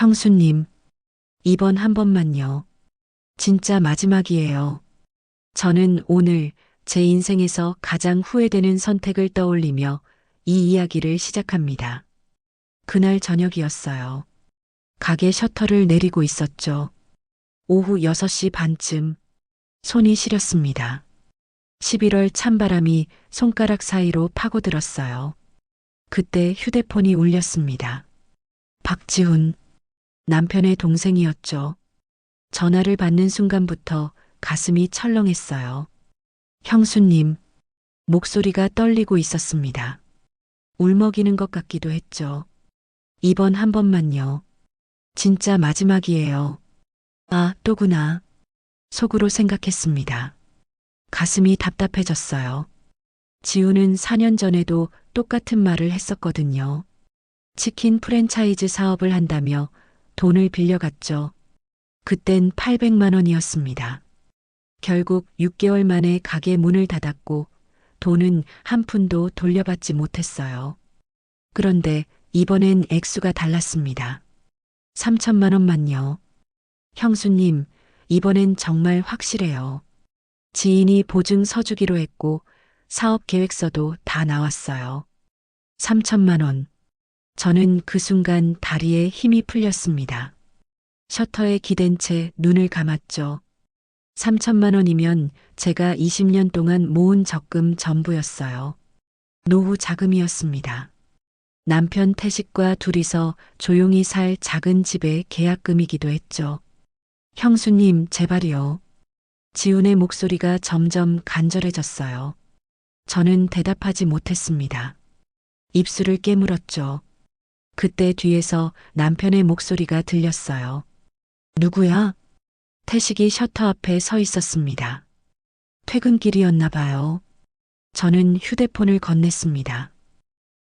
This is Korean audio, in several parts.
형수님, 이번 한 번만요. 진짜 마지막이에요. 저는 오늘 제 인생에서 가장 후회되는 선택을 떠올리며 이 이야기를 시작합니다. 그날 저녁이었어요. 가게 셔터를 내리고 있었죠. 오후 6시 반쯤 손이 시렸습니다. 11월 찬바람이 손가락 사이로 파고들었어요. 그때 휴대폰이 울렸습니다. 박지훈, 남편의 동생이었죠. 전화를 받는 순간부터 가슴이 철렁했어요. 형수님, 목소리가 떨리고 있었습니다. 울먹이는 것 같기도 했죠. 이번 한 번만요. 진짜 마지막이에요. 아, 또구나. 속으로 생각했습니다. 가슴이 답답해졌어요. 지우는 4년 전에도 똑같은 말을 했었거든요. 치킨 프랜차이즈 사업을 한다며 돈을 빌려갔죠. 그땐 800만 원이었습니다. 결국 6개월 만에 가게 문을 닫았고 돈은 한 푼도 돌려받지 못했어요. 그런데 이번엔 액수가 달랐습니다. 3천만 원만요. 형수님, 이번엔 정말 확실해요. 지인이 보증 서주기로 했고 사업 계획서도 다 나왔어요. 3천만 원. 저는 그 순간 다리에 힘이 풀렸습니다. 셔터에 기댄 채 눈을 감았죠. 3천만 원이면 제가 20년 동안 모은 적금 전부였어요. 노후 자금이었습니다. 남편 태식과 둘이서 조용히 살 작은 집의 계약금이기도 했죠. 형수님, 제발이요. 지훈의 목소리가 점점 간절해졌어요. 저는 대답하지 못했습니다. 입술을 깨물었죠. 그때 뒤에서 남편의 목소리가 들렸어요. 누구야? 태식이 셔터 앞에 서 있었습니다. 퇴근길이었나 봐요. 저는 휴대폰을 건넸습니다.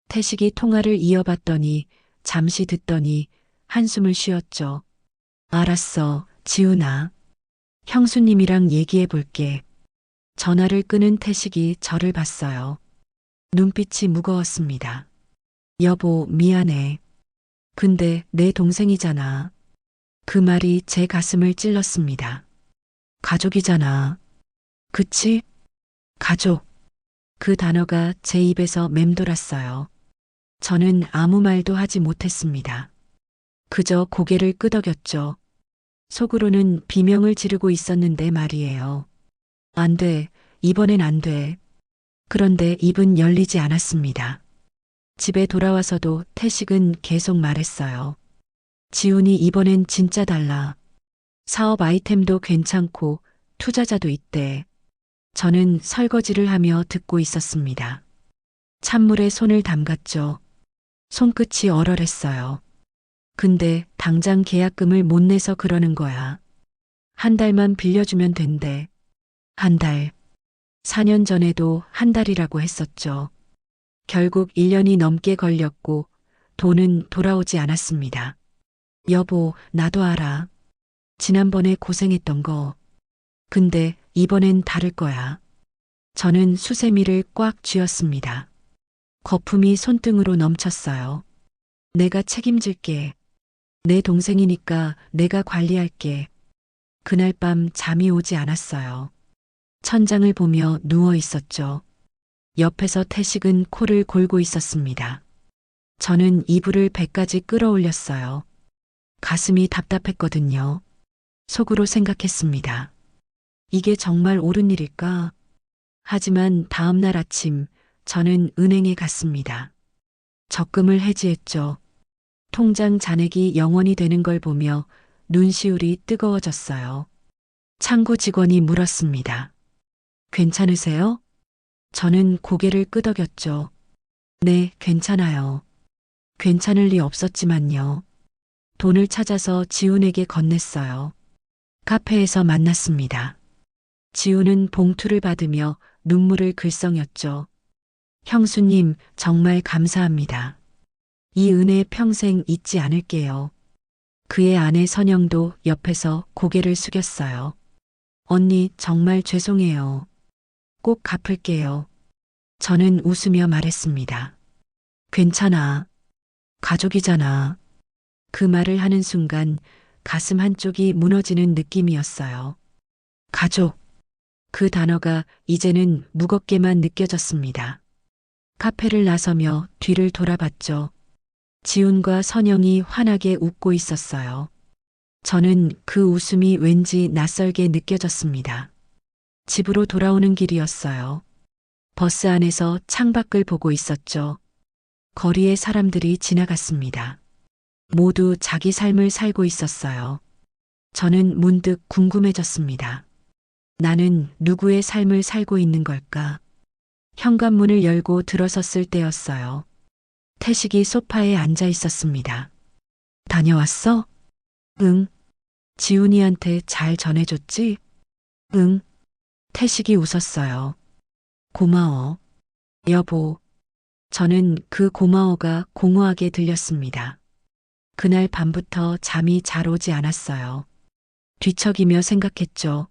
태식이 통화를 이어받더니 잠시 듣더니 한숨을 쉬었죠. 알았어, 지훈아. 형수님이랑 얘기해 볼게. 전화를 끄는 태식이 저를 봤어요. 눈빛이 무거웠습니다. 여보, 미안해. 근데 내 동생이잖아. 그 말이 제 가슴을 찔렀습니다. 가족이잖아. 그치? 가족. 그 단어가 제 입에서 맴돌았어요. 저는 아무 말도 하지 못했습니다. 그저 고개를 끄덕였죠. 속으로는 비명을 지르고 있었는데 말이에요. 안 돼. 이번엔 안 돼. 그런데 입은 열리지 않았습니다. 집에 돌아와서도 태식은 계속 말했어요. 지훈이 이번엔 진짜 달라. 사업 아이템도 괜찮고 투자자도 있대. 저는 설거지를 하며 듣고 있었습니다. 찬물에 손을 담갔죠. 손끝이 얼얼했어요. 근데 당장 계약금을 못 내서 그러는 거야. 한 달만 빌려주면 된대. 한 달. 4년 전에도 한 달이라고 했었죠. 결국 1년이 넘게 걸렸고 돈은 돌아오지 않았습니다. 여보, 나도 알아. 지난번에 고생했던 거. 근데 이번엔 다를 거야. 저는 수세미를 꽉 쥐었습니다. 거품이 손등으로 넘쳤어요. 내가 책임질게. 내 동생이니까 내가 관리할게. 그날 밤 잠이 오지 않았어요. 천장을 보며 누워 있었죠. 옆에서 태식은 코를 골고 있었습니다. 저는 이불을 배까지 끌어올렸어요. 가슴이 답답했거든요. 속으로 생각했습니다. 이게 정말 옳은 일일까? 하지만 다음 날 아침 저는 은행에 갔습니다. 적금을 해지했죠. 통장 잔액이 0원이 되는 걸 보며 눈시울이 뜨거워졌어요. 창구 직원이 물었습니다. 괜찮으세요? 저는 고개를 끄덕였죠. 네, 괜찮아요. 괜찮을 리 없었지만요. 돈을 찾아서 지훈에게 건넸어요. 카페에서 만났습니다. 지훈은 봉투를 받으며 눈물을 글썽였죠. 형수님, 정말 감사합니다. 이 은혜 평생 잊지 않을게요. 그의 아내 선영도 옆에서 고개를 숙였어요. 언니, 정말 죄송해요. 꼭 갚을게요. 저는 웃으며 말했습니다. 괜찮아. 가족이잖아. 그 말을 하는 순간 가슴 한쪽이 무너지는 느낌이었어요. 가족. 그 단어가 이제는 무겁게만 느껴졌습니다. 카페를 나서며 뒤를 돌아봤죠. 지훈과 선영이 환하게 웃고 있었어요. 저는 그 웃음이 왠지 낯설게 느껴졌습니다. 집으로 돌아오는 길이었어요. 버스 안에서 창밖을 보고 있었죠. 거리에 사람들이 지나갔습니다. 모두 자기 삶을 살고 있었어요. 저는 문득 궁금해졌습니다. 나는 누구의 삶을 살고 있는 걸까? 현관문을 열고 들어섰을 때였어요. 태식이 소파에 앉아 있었습니다. 다녀왔어? 응. 지훈이한테 잘 전해줬지? 응. 태식이 웃었어요. 고마워. 여보. 저는 그 고마워가 공허하게 들렸습니다. 그날 밤부터 잠이 잘 오지 않았어요. 뒤척이며 생각했죠.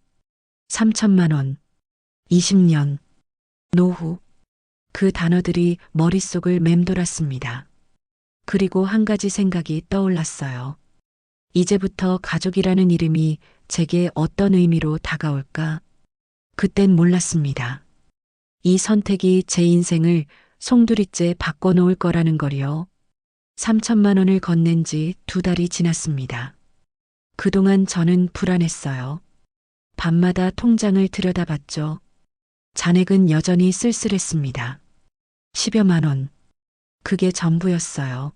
3천만 원. 20년. 노후. 그 단어들이 머릿속을 맴돌았습니다. 그리고 한 가지 생각이 떠올랐어요. 이제부터 가족이라는 이름이 제게 어떤 의미로 다가올까? 그땐 몰랐습니다. 이 선택이 제 인생을 송두리째 바꿔놓을 거라는 걸요. 3천만 원을 건넨 지 2달이 지났습니다. 그동안 저는 불안했어요. 밤마다 통장을 들여다봤죠. 잔액은 여전히 쓸쓸했습니다. 10여만 원. 그게 전부였어요.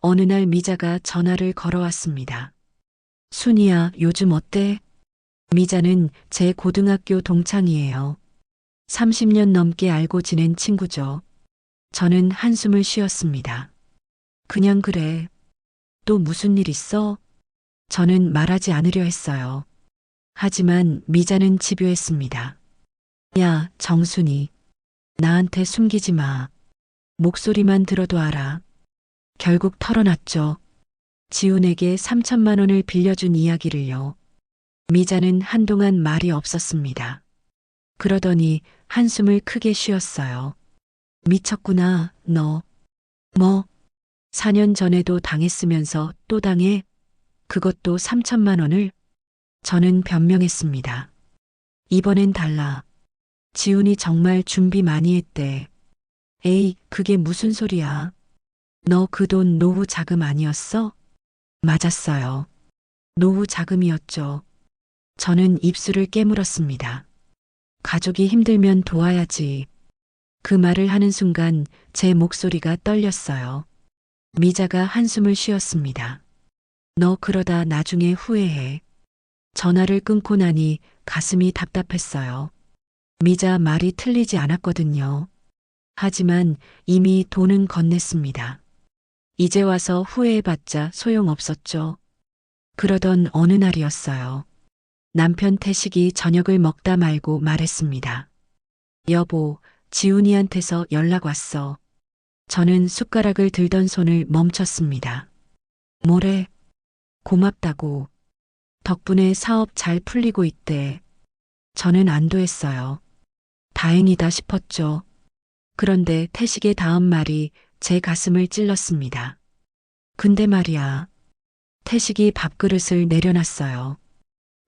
어느 날 미자가 전화를 걸어왔습니다. 순이야, 요즘 어때? 미자는 제 고등학교 동창이에요. 30년 넘게 알고 지낸 친구죠. 저는 한숨을 쉬었습니다. 그냥 그래. 또 무슨 일 있어? 저는 말하지 않으려 했어요. 하지만 미자는 집요했습니다. 야, 정순이. 나한테 숨기지 마. 목소리만 들어도 알아. 결국 털어놨죠. 지훈에게 3천만 원을 빌려준 이야기를요. 미자는 한동안 말이 없었습니다. 그러더니 한숨을 크게 쉬었어요. 미쳤구나, 너. 뭐? 4년 전에도 당했으면서 또 당해? 그것도 3천만 원을? 저는 변명했습니다. 이번엔 달라. 지훈이 정말 준비 많이 했대. 에이, 그게 무슨 소리야. 너 그 돈 노후 자금 아니었어? 맞았어요. 노후 자금이었죠. 저는 입술을 깨물었습니다. 가족이 힘들면 도와야지. 그 말을 하는 순간 제 목소리가 떨렸어요. 미자가 한숨을 쉬었습니다. 너 그러다 나중에 후회해. 전화를 끊고 나니 가슴이 답답했어요. 미자 말이 틀리지 않았거든요. 하지만 이미 돈은 건넸습니다. 이제 와서 후회해봤자 소용없었죠. 그러던 어느 날이었어요. 남편 태식이 저녁을 먹다 말고 말했습니다. 여보, 지훈이한테서 연락 왔어. 저는 숟가락을 들던 손을 멈췄습니다. 뭐래? 고맙다고. 덕분에 사업 잘 풀리고 있대. 저는 안도했어요. 다행이다 싶었죠. 그런데 태식의 다음 말이 제 가슴을 찔렀습니다. 근데 말이야. 태식이 밥그릇을 내려놨어요.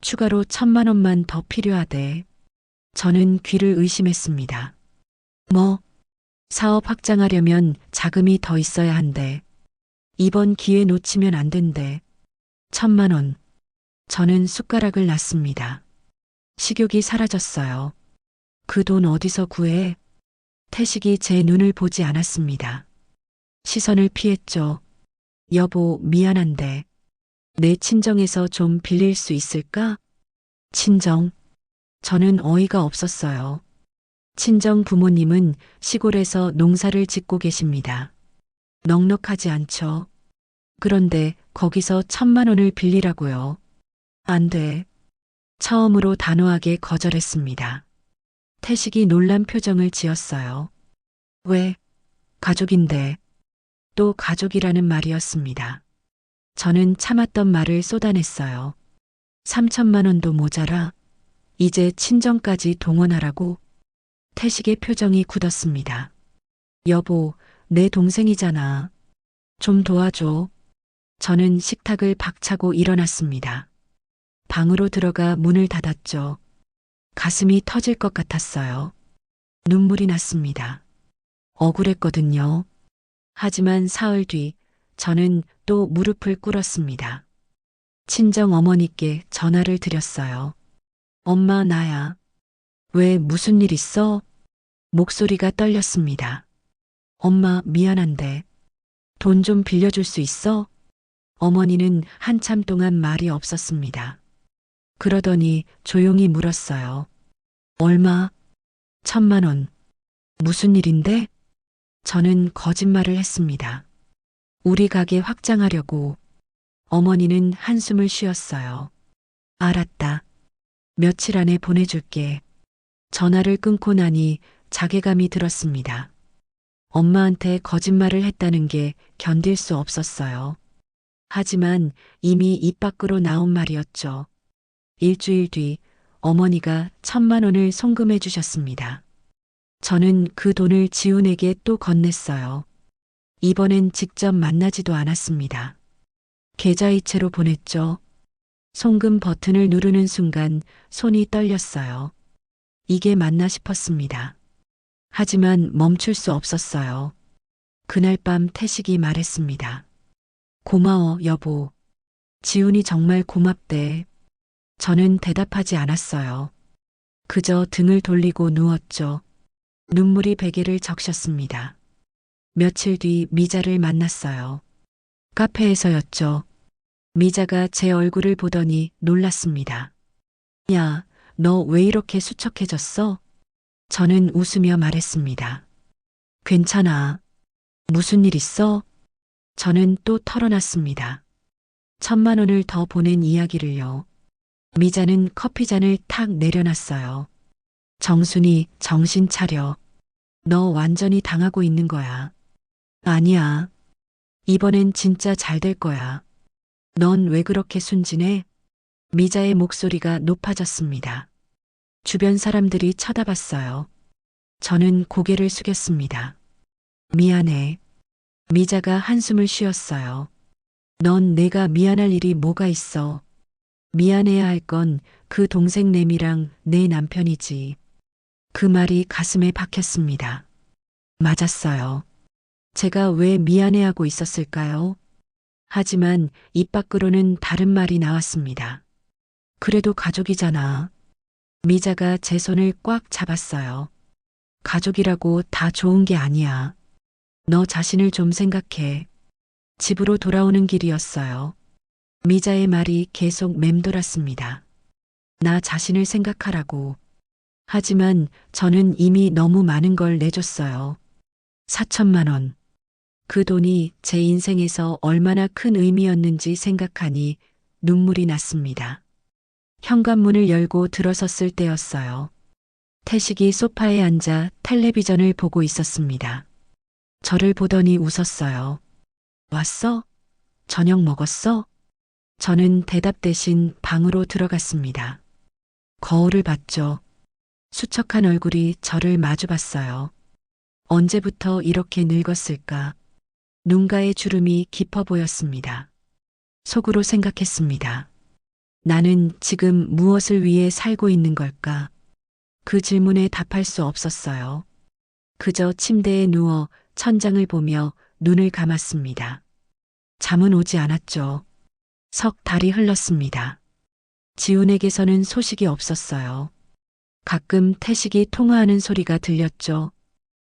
추가로 1,000만 원만 더 필요하대. 저는 귀를 의심했습니다. 뭐? 사업 확장하려면 자금이 더 있어야 한대. 이번 기회 놓치면 안 된대. 1,000만 원. 저는 숟가락을 놨습니다. 식욕이 사라졌어요. 그 돈 어디서 구해? 태식이 제 눈을 보지 않았습니다. 시선을 피했죠. 여보, 미안한데. 내 친정에서 좀 빌릴 수 있을까? 친정. 저는 어이가 없었어요. 친정 부모님은 시골에서 농사를 짓고 계십니다. 넉넉하지 않죠. 그런데 거기서 1,000만 원을 빌리라고요. 안 돼. 처음으로 단호하게 거절했습니다. 태식이 놀란 표정을 지었어요. 왜? 가족인데. 또 가족이라는 말이었습니다. 저는 참았던 말을 쏟아냈어요. 3천만 원도 모자라. 이제 친정까지 동원하라고. 태식의 표정이 굳었습니다. 여보, 내 동생이잖아. 좀 도와줘. 저는 식탁을 박차고 일어났습니다. 방으로 들어가 문을 닫았죠. 가슴이 터질 것 같았어요. 눈물이 났습니다. 억울했거든요. 하지만 사흘 뒤 저는 또 무릎을 꿇었습니다. 친정 어머니께 전화를 드렸어요. 엄마, 나야. 왜 무슨 일 있어? 목소리가 떨렸습니다. 엄마, 미안한데 돈 좀 빌려줄 수 있어? 어머니는 한참 동안 말이 없었습니다. 그러더니 조용히 물었어요. 얼마? 1,000만 원. 무슨 일인데? 저는 거짓말을 했습니다. 우리 가게 확장하려고. 어머니는 한숨을 쉬었어요. 알았다. 며칠 안에 보내줄게. 전화를 끊고 나니 자괴감이 들었습니다. 엄마한테 거짓말을 했다는 게 견딜 수 없었어요. 하지만 이미 입 밖으로 나온 말이었죠. 일주일 뒤 어머니가 1,000만 원을 송금해 주셨습니다. 저는 그 돈을 지훈에게 또 건넸어요. 이번엔 직접 만나지도 않았습니다. 계좌이체로 보냈죠. 송금 버튼을 누르는 순간 손이 떨렸어요. 이게 맞나 싶었습니다. 하지만 멈출 수 없었어요. 그날 밤 태식이 말했습니다. 고마워, 여보. 지훈이 정말 고맙대. 저는 대답하지 않았어요. 그저 등을 돌리고 누웠죠. 눈물이 베개를 적셨습니다. 며칠 뒤 미자를 만났어요. 카페에서였죠. 미자가 제 얼굴을 보더니 놀랐습니다. 야, 너 왜 이렇게 수척해졌어? 저는 웃으며 말했습니다. 괜찮아. 무슨 일 있어? 저는 또 털어놨습니다. 1,000만 원을 더 보낸 이야기를요. 미자는 커피잔을 탁 내려놨어요. 정순이, 정신 차려. 너 완전히 당하고 있는 거야. 아니야. 이번엔 진짜 잘 될 거야. 넌 왜 그렇게 순진해? 미자의 목소리가 높아졌습니다. 주변 사람들이 쳐다봤어요. 저는 고개를 숙였습니다. 미안해. 미자가 한숨을 쉬었어요. 넌 내가 미안할 일이 뭐가 있어. 미안해야 할 건 그 동생 램이랑 내 남편이지. 그 말이 가슴에 박혔습니다. 맞았어요. 제가 왜 미안해하고 있었을까요? 하지만 입 밖으로는 다른 말이 나왔습니다. 그래도 가족이잖아. 미자가 제 손을 꽉 잡았어요. 가족이라고 다 좋은 게 아니야. 너 자신을 좀 생각해. 집으로 돌아오는 길이었어요. 미자의 말이 계속 맴돌았습니다. 나 자신을 생각하라고. 하지만 저는 이미 너무 많은 걸 내줬어요. 4,000만 원. 그 돈이 제 인생에서 얼마나 큰 의미였는지 생각하니 눈물이 났습니다. 현관문을 열고 들어섰을 때였어요. 태식이 소파에 앉아 텔레비전을 보고 있었습니다. 저를 보더니 웃었어요. 왔어? 저녁 먹었어? 저는 대답 대신 방으로 들어갔습니다. 거울을 봤죠. 수척한 얼굴이 저를 마주봤어요. 언제부터 이렇게 늙었을까? 눈가의 주름이 깊어 보였습니다. 속으로 생각했습니다. 나는 지금 무엇을 위해 살고 있는 걸까? 그 질문에 답할 수 없었어요. 그저 침대에 누워 천장을 보며 눈을 감았습니다. 잠은 오지 않았죠. 석 달이 흘렀습니다. 지훈에게서는 소식이 없었어요. 가끔 태식이 통화하는 소리가 들렸죠.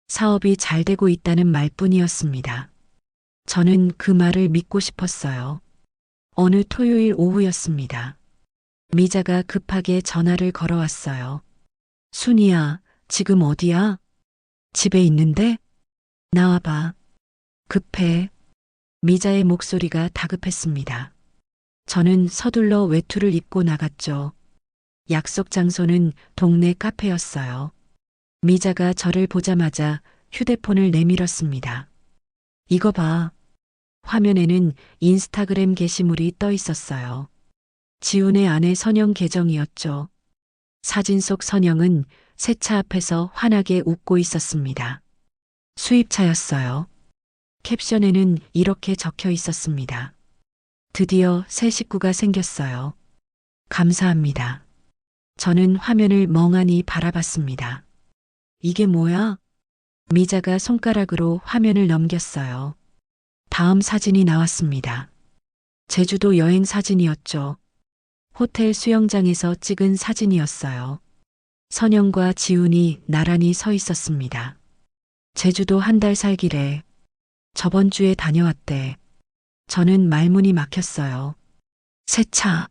사업이 잘 되고 있다는 말뿐이었습니다. 저는 그 말을 믿고 싶었어요. 어느 토요일 오후였습니다. 미자가 급하게 전화를 걸어왔어요. 순이야, 지금 어디야? 집에 있는데? 나와봐. 급해. 미자의 목소리가 다급했습니다. 저는 서둘러 외투를 입고 나갔죠. 약속 장소는 동네 카페였어요. 미자가 저를 보자마자 휴대폰을 내밀었습니다. 이거 봐. 화면에는 인스타그램 게시물이 떠 있었어요. 지훈의 아내 선영 계정이었죠. 사진 속 선영은 세차 앞에서 환하게 웃고 있었습니다. 수입차였어요. 캡션에는 이렇게 적혀 있었습니다. 드디어 새 식구가 생겼어요. 감사합니다. 저는 화면을 멍하니 바라봤습니다. 이게 뭐야? 미자가 손가락으로 화면을 넘겼어요. 다음 사진이 나왔습니다. 제주도 여행 사진이었죠. 호텔 수영장에서 찍은 사진이었어요. 선영과 지훈이 나란히 서 있었습니다. 제주도 한 달 살기래. 저번 주에 다녀왔대. 저는 말문이 막혔어요. 새 차,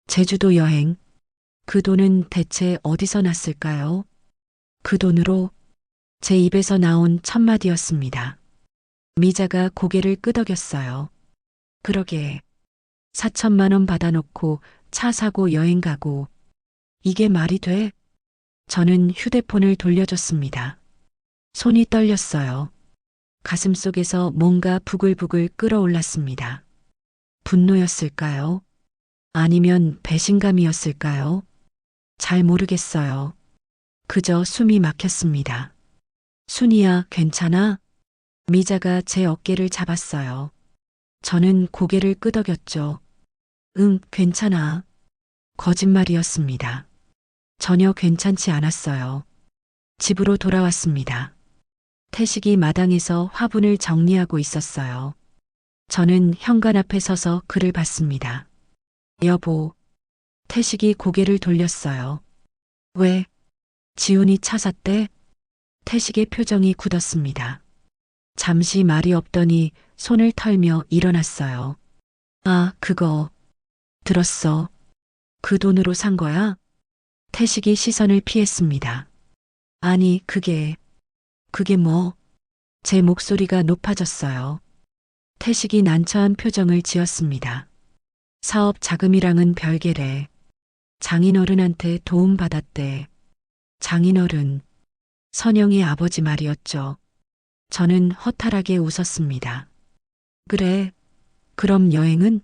제주도 여행. 그 돈은 대체 어디서 났을까요? 그 돈으로 제 입에서 나온 첫 마디였습니다. 미자가 고개를 끄덕였어요. 그러게. 4천만 원 받아놓고 차 사고 여행 가고. 이게 말이 돼? 저는 휴대폰을 돌려줬습니다. 손이 떨렸어요. 가슴 속에서 뭔가 부글부글 끓어올랐습니다. 분노였을까요? 아니면 배신감이었을까요? 잘 모르겠어요. 그저 숨이 막혔습니다. 순이야, 괜찮아? 미자가 제 어깨를 잡았어요. 저는 고개를 끄덕였죠. 응, 괜찮아. 거짓말이었습니다. 전혀 괜찮지 않았어요. 집으로 돌아왔습니다. 태식이 마당에서 화분을 정리하고 있었어요. 저는 현관 앞에 서서 그를 봤습니다. 여보. 태식이 고개를 돌렸어요. 왜? 지훈이 차 샀대? 태식의 표정이 굳었습니다. 잠시 말이 없더니 손을 털며 일어났어요. 아, 그거. 들었어. 그 돈으로 산 거야? 태식이 시선을 피했습니다. 아니, 그게 뭐? 제 목소리가 높아졌어요. 태식이 난처한 표정을 지었습니다. 사업 자금이랑은 별개래. 장인어른한테 도움받았대. 장인어른. 선영의 아버지 말이었죠. 저는 허탈하게 웃었습니다. 그래. 그럼 여행은?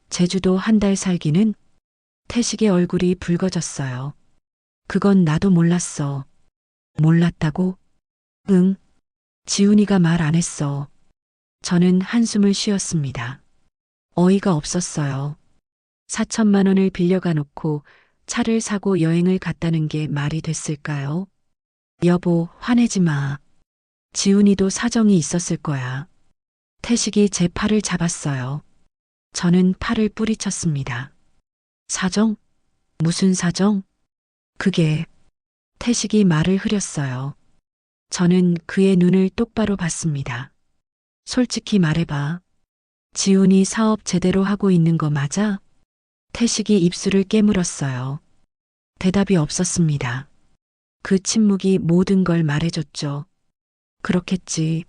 제주도 한 달 살기는? 태식의 얼굴이 붉어졌어요. 그건 나도 몰랐어. 몰랐다고? 응. 지훈이가 말 안 했어. 저는 한숨을 쉬었습니다. 어이가 없었어요. 4천만 원을 빌려가 놓고 차를 사고 여행을 갔다는 게 말이 됐을까요? 여보, 화내지 마. 지훈이도 사정이 있었을 거야. 태식이 제 팔을 잡았어요. 저는 팔을 뿌리쳤습니다. 사정? 무슨 사정? 그게. 태식이 말을 흐렸어요. 저는 그의 눈을 똑바로 봤습니다. 솔직히 말해봐. 지훈이 사업 제대로 하고 있는 거 맞아? 태식이 입술을 깨물었어요. 대답이 없었습니다. 그 침묵이 모든 걸 말해줬죠. 그렇겠지.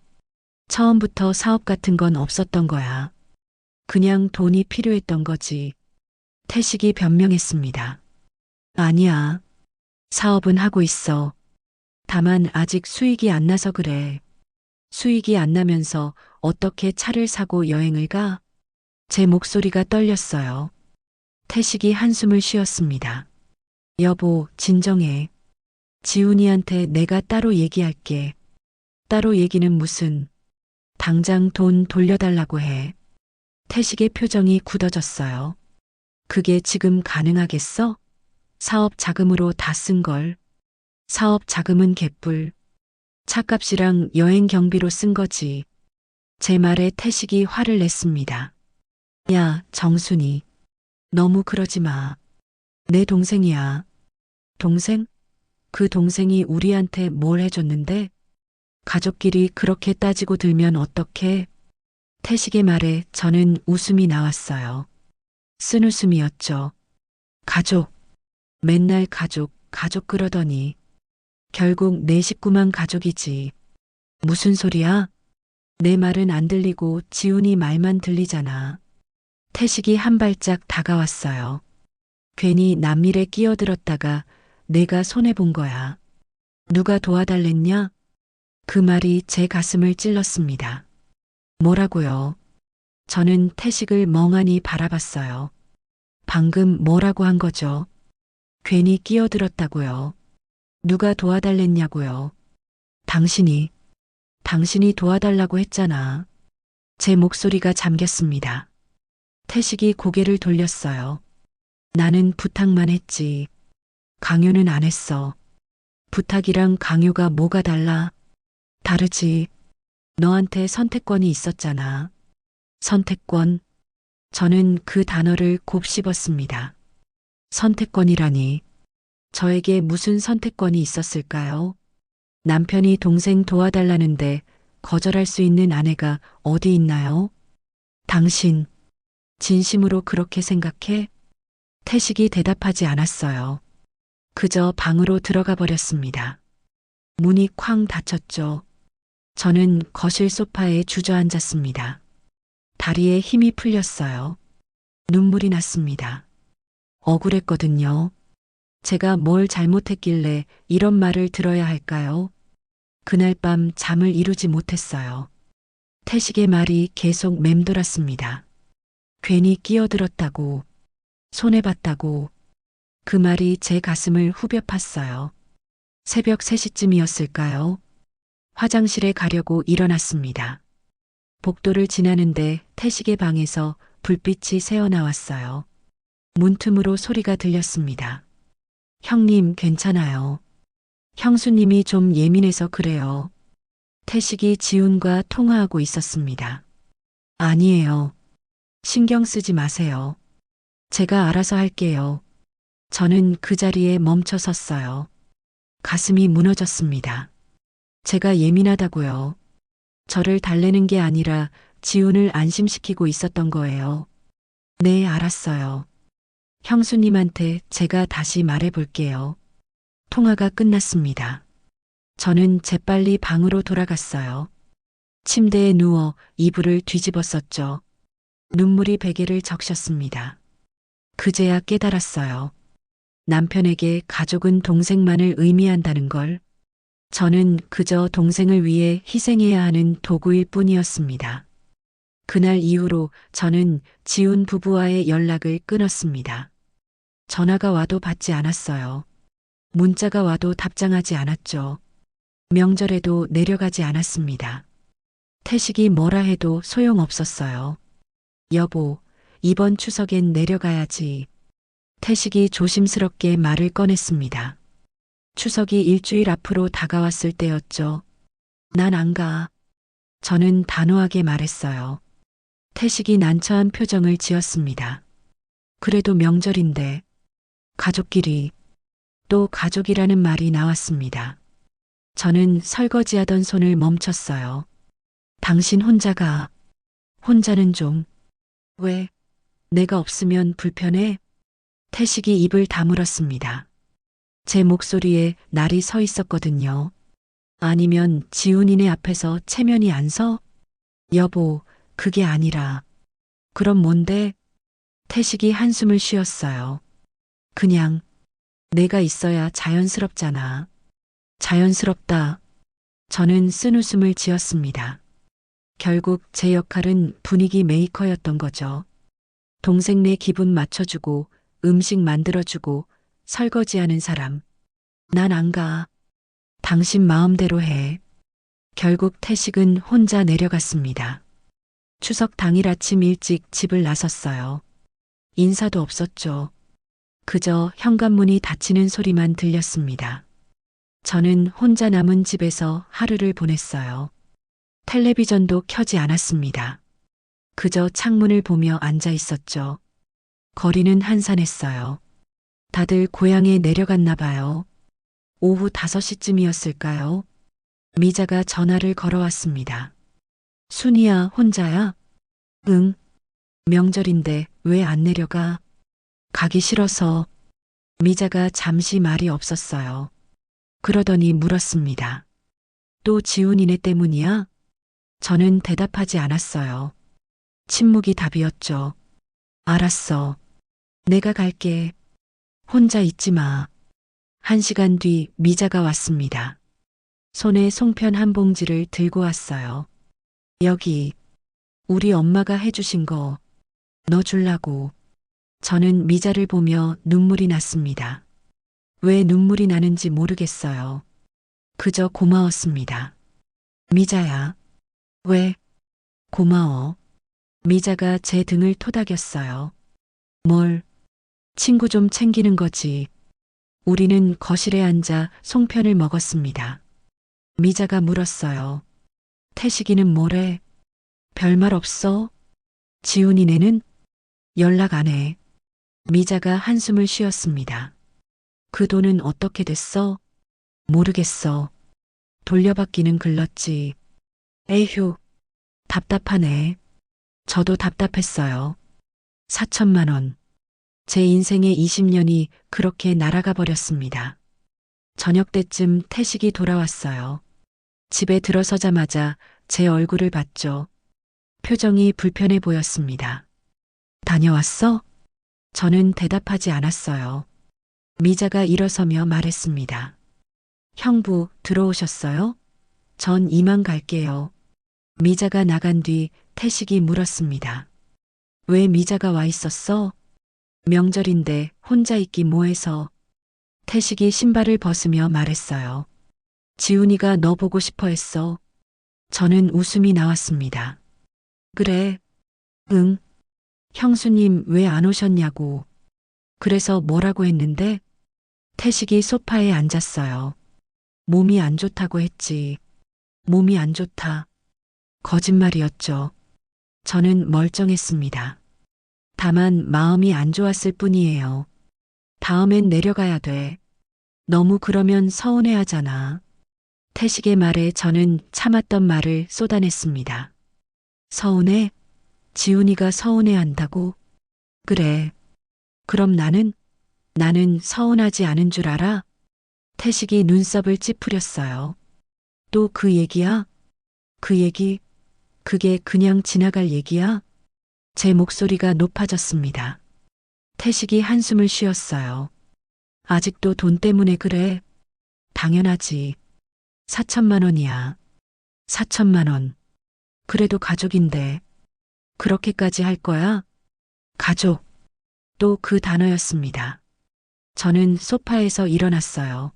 처음부터 사업 같은 건 없었던 거야. 그냥 돈이 필요했던 거지. 태식이 변명했습니다. 아니야. 사업은 하고 있어. 다만 아직 수익이 안 나서 그래. 수익이 안 나면서 어떻게 차를 사고 여행을 가? 제 목소리가 떨렸어요. 태식이 한숨을 쉬었습니다. 여보, 진정해. 지훈이한테 내가 따로 얘기할게. 따로 얘기는 무슨. 당장 돈 돌려달라고 해. 태식의 표정이 굳어졌어요. 그게 지금 가능하겠어? 사업 자금으로 다 쓴 걸. 사업 자금은 개뿔. 차값이랑 여행 경비로 쓴 거지. 제 말에 태식이 화를 냈습니다. 야, 정순이. 너무 그러지 마. 내 동생이야. 동생? 그 동생이 우리한테 뭘 해줬는데? 가족끼리 그렇게 따지고 들면 어떡해? 태식의 말에 저는 웃음이 나왔어요. 쓴웃음이었죠. 가족. 맨날 가족 그러더니. 결국 내 식구만 가족이지. 무슨 소리야? 내 말은 안 들리고 지훈이 말만 들리잖아. 태식이 한 발짝 다가왔어요. 괜히 남일에 끼어들었다가 내가 손해본 거야. 누가 도와달랬냐? 그 말이 제 가슴을 찔렀습니다. 뭐라고요? 저는 태식을 멍하니 바라봤어요. 방금 뭐라고 한 거죠? 괜히 끼어들었다고요. 누가 도와달랬냐고요. 당신이 도와달라고 했잖아. 제 목소리가 잠겼습니다. 태식이 고개를 돌렸어요. 나는 부탁만 했지. 강요는 안 했어. 부탁이랑 강요가 뭐가 달라? 다르지. 너한테 선택권이 있었잖아. 선택권. 저는 그 단어를 곱씹었습니다. 선택권이라니. 저에게 무슨 선택권이 있었을까요? 남편이 동생 도와달라는데 거절할 수 있는 아내가 어디 있나요? 당신, 진심으로 그렇게 생각해? 태식이 대답하지 않았어요. 그저 방으로 들어가 버렸습니다. 문이 쾅 닫혔죠. 저는 거실 소파에 주저앉았습니다. 다리에 힘이 풀렸어요. 눈물이 났습니다. 억울했거든요. 제가 뭘 잘못했길래 이런 말을 들어야 할까요? 그날 밤 잠을 이루지 못했어요. 태식의 말이 계속 맴돌았습니다. 괜히 끼어들었다고, 손해봤다고, 그 말이 제 가슴을 후벼 팠어요. 새벽 3시쯤이었을까요? 화장실에 가려고 일어났습니다. 복도를 지나는데 태식의 방에서 불빛이 새어나왔어요. 문틈으로 소리가 들렸습니다. 형님, 괜찮아요. 형수님이 좀 예민해서 그래요. 태식이 지훈과 통화하고 있었습니다. 아니에요. 신경 쓰지 마세요. 제가 알아서 할게요. 저는 그 자리에 멈춰 섰어요. 가슴이 무너졌습니다. 제가 예민하다고요. 저를 달래는 게 아니라 지훈을 안심시키고 있었던 거예요. 네, 알았어요. 형수님한테 제가 다시 말해볼게요. 통화가 끝났습니다. 저는 재빨리 방으로 돌아갔어요. 침대에 누워 이불을 뒤집었었죠. 눈물이 베개를 적셨습니다. 그제야 깨달았어요. 남편에게 가족은 동생만을 의미한다는 걸. 저는 그저 동생을 위해 희생해야 하는 도구일 뿐이었습니다. 그날 이후로 저는 지훈 부부와의 연락을 끊었습니다. 전화가 와도 받지 않았어요. 문자가 와도 답장하지 않았죠. 명절에도 내려가지 않았습니다. 태식이 뭐라 해도 소용없었어요. 여보, 이번 추석엔 내려가야지. 태식이 조심스럽게 말을 꺼냈습니다. 추석이 일주일 앞으로 다가왔을 때였죠. 난 안 가. 저는 단호하게 말했어요. 태식이 난처한 표정을 지었습니다. 그래도 명절인데, 가족끼리, 또 가족이라는 말이 나왔습니다. 저는 설거지하던 손을 멈췄어요. 당신 혼자가, 혼자는 좀, 왜, 내가 없으면 불편해? 태식이 입을 다물었습니다. 제 목소리에 날이 서 있었거든요. 아니면 지훈이네 앞에서 체면이 안 서? 여보, 그게 아니라. 그럼 뭔데? 태식이 한숨을 쉬었어요. 그냥, 내가 있어야 자연스럽잖아. 자연스럽다. 저는 쓴웃음을 지었습니다. 결국 제 역할은 분위기 메이커였던 거죠. 동생네 기분 맞춰주고, 음식 만들어주고, 설거지하는 사람. 난 안 가. 당신 마음대로 해. 결국 태식은 혼자 내려갔습니다. 추석 당일 아침 일찍 집을 나섰어요. 인사도 없었죠. 그저 현관문이 닫히는 소리만 들렸습니다. 저는 혼자 남은 집에서 하루를 보냈어요. 텔레비전도 켜지 않았습니다. 그저 창문을 보며 앉아 있었죠. 거리는 한산했어요. 다들 고향에 내려갔나 봐요. 오후 5시쯤이었을까요? 미자가 전화를 걸어왔습니다. 순이야, 혼자야? 응. 명절인데 왜 안 내려가? 가기 싫어서. 미자가 잠시 말이 없었어요. 그러더니 물었습니다. 또 지훈이네 때문이야? 저는 대답하지 않았어요. 침묵이 답이었죠. 알았어. 내가 갈게. 혼자 있지 마. 1시간 뒤 미자가 왔습니다. 손에 송편 한 봉지를 들고 왔어요. 여기, 우리 엄마가 해주신 거, 너 줄라고. 저는 미자를 보며 눈물이 났습니다. 왜 눈물이 나는지 모르겠어요. 그저 고마웠습니다. 미자야. 왜? 고마워. 미자가 제 등을 토닥였어요. 뭘, 친구 좀 챙기는 거지. 우리는 거실에 앉아 송편을 먹었습니다. 미자가 물었어요. 태식이는 뭐래? 별말 없어? 지훈이네는 연락 안 해. 미자가 한숨을 쉬었습니다. 그 돈은 어떻게 됐어? 모르겠어. 돌려받기는 글렀지. 에휴, 답답하네. 저도 답답했어요. 4천만 원. 제 인생의 20년이 그렇게 날아가 버렸습니다. 저녁 때쯤 태식이 돌아왔어요. 집에 들어서자마자 제 얼굴을 봤죠. 표정이 불편해 보였습니다. 다녀왔어? 저는 대답하지 않았어요. 미자가 일어서며 말했습니다. 형부, 들어오셨어요? 전 이만 갈게요. 미자가 나간 뒤 태식이 물었습니다. 왜 미자가 와 있었어? 명절인데 혼자 있기 뭐해서. 태식이 신발을 벗으며 말했어요. 지훈이가 너 보고 싶어 했어. 저는 웃음이 나왔습니다. 그래. 응. 형수님 왜 안 오셨냐고. 그래서 뭐라고 했는데? 태식이 소파에 앉았어요. 몸이 안 좋다고 했지. 몸이 안 좋다. 거짓말이었죠. 저는 멀쩡했습니다. 다만 마음이 안 좋았을 뿐이에요. 다음엔 내려가야 돼. 너무 그러면 서운해하잖아. 태식의 말에 저는 참았던 말을 쏟아냈습니다. 서운해? 지훈이가 서운해한다고? 그래. 그럼 나는 서운하지 않은 줄 알아? 태식이 눈썹을 찌푸렸어요. 또 그 얘기야? 그 얘기? 그게 그냥 지나갈 얘기야? 제 목소리가 높아졌습니다. 태식이 한숨을 쉬었어요. 아직도 돈 때문에 그래? 당연하지. 4천만 원이야. 4천만 원. 그래도 가족인데. 그렇게까지 할 거야? 가족. 또 그 단어였습니다. 저는 소파에서 일어났어요.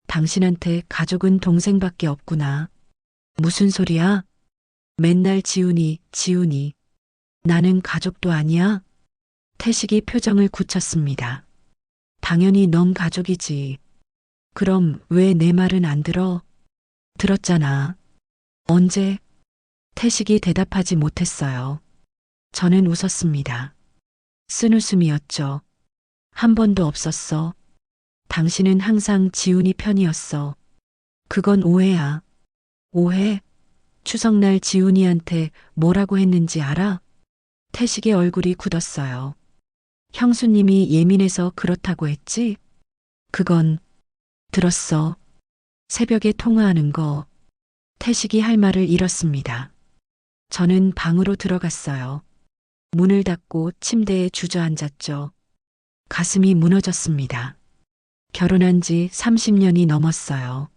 당신한테 가족은 동생밖에 없구나. 무슨 소리야? 맨날 지훈이. 나는 가족도 아니야? 태식이 표정을 굳혔습니다. 당연히 넌 가족이지. 그럼 왜 내 말은 안 들어? 들었잖아. 언제? 태식이 대답하지 못했어요. 저는 웃었습니다. 쓴웃음이었죠. 한 번도 없었어. 당신은 항상 지훈이 편이었어. 그건 오해야. 오해? 추석날 지훈이한테 뭐라고 했는지 알아? 태식의 얼굴이 굳었어요. 형수님이 예민해서 그렇다고 했지? 그건 들었어. 새벽에 통화하는 거. 태식이 할 말을 잃었습니다. 저는 방으로 들어갔어요. 문을 닫고 침대에 주저앉았죠. 가슴이 무너졌습니다. 결혼한 지 30년이 넘었어요.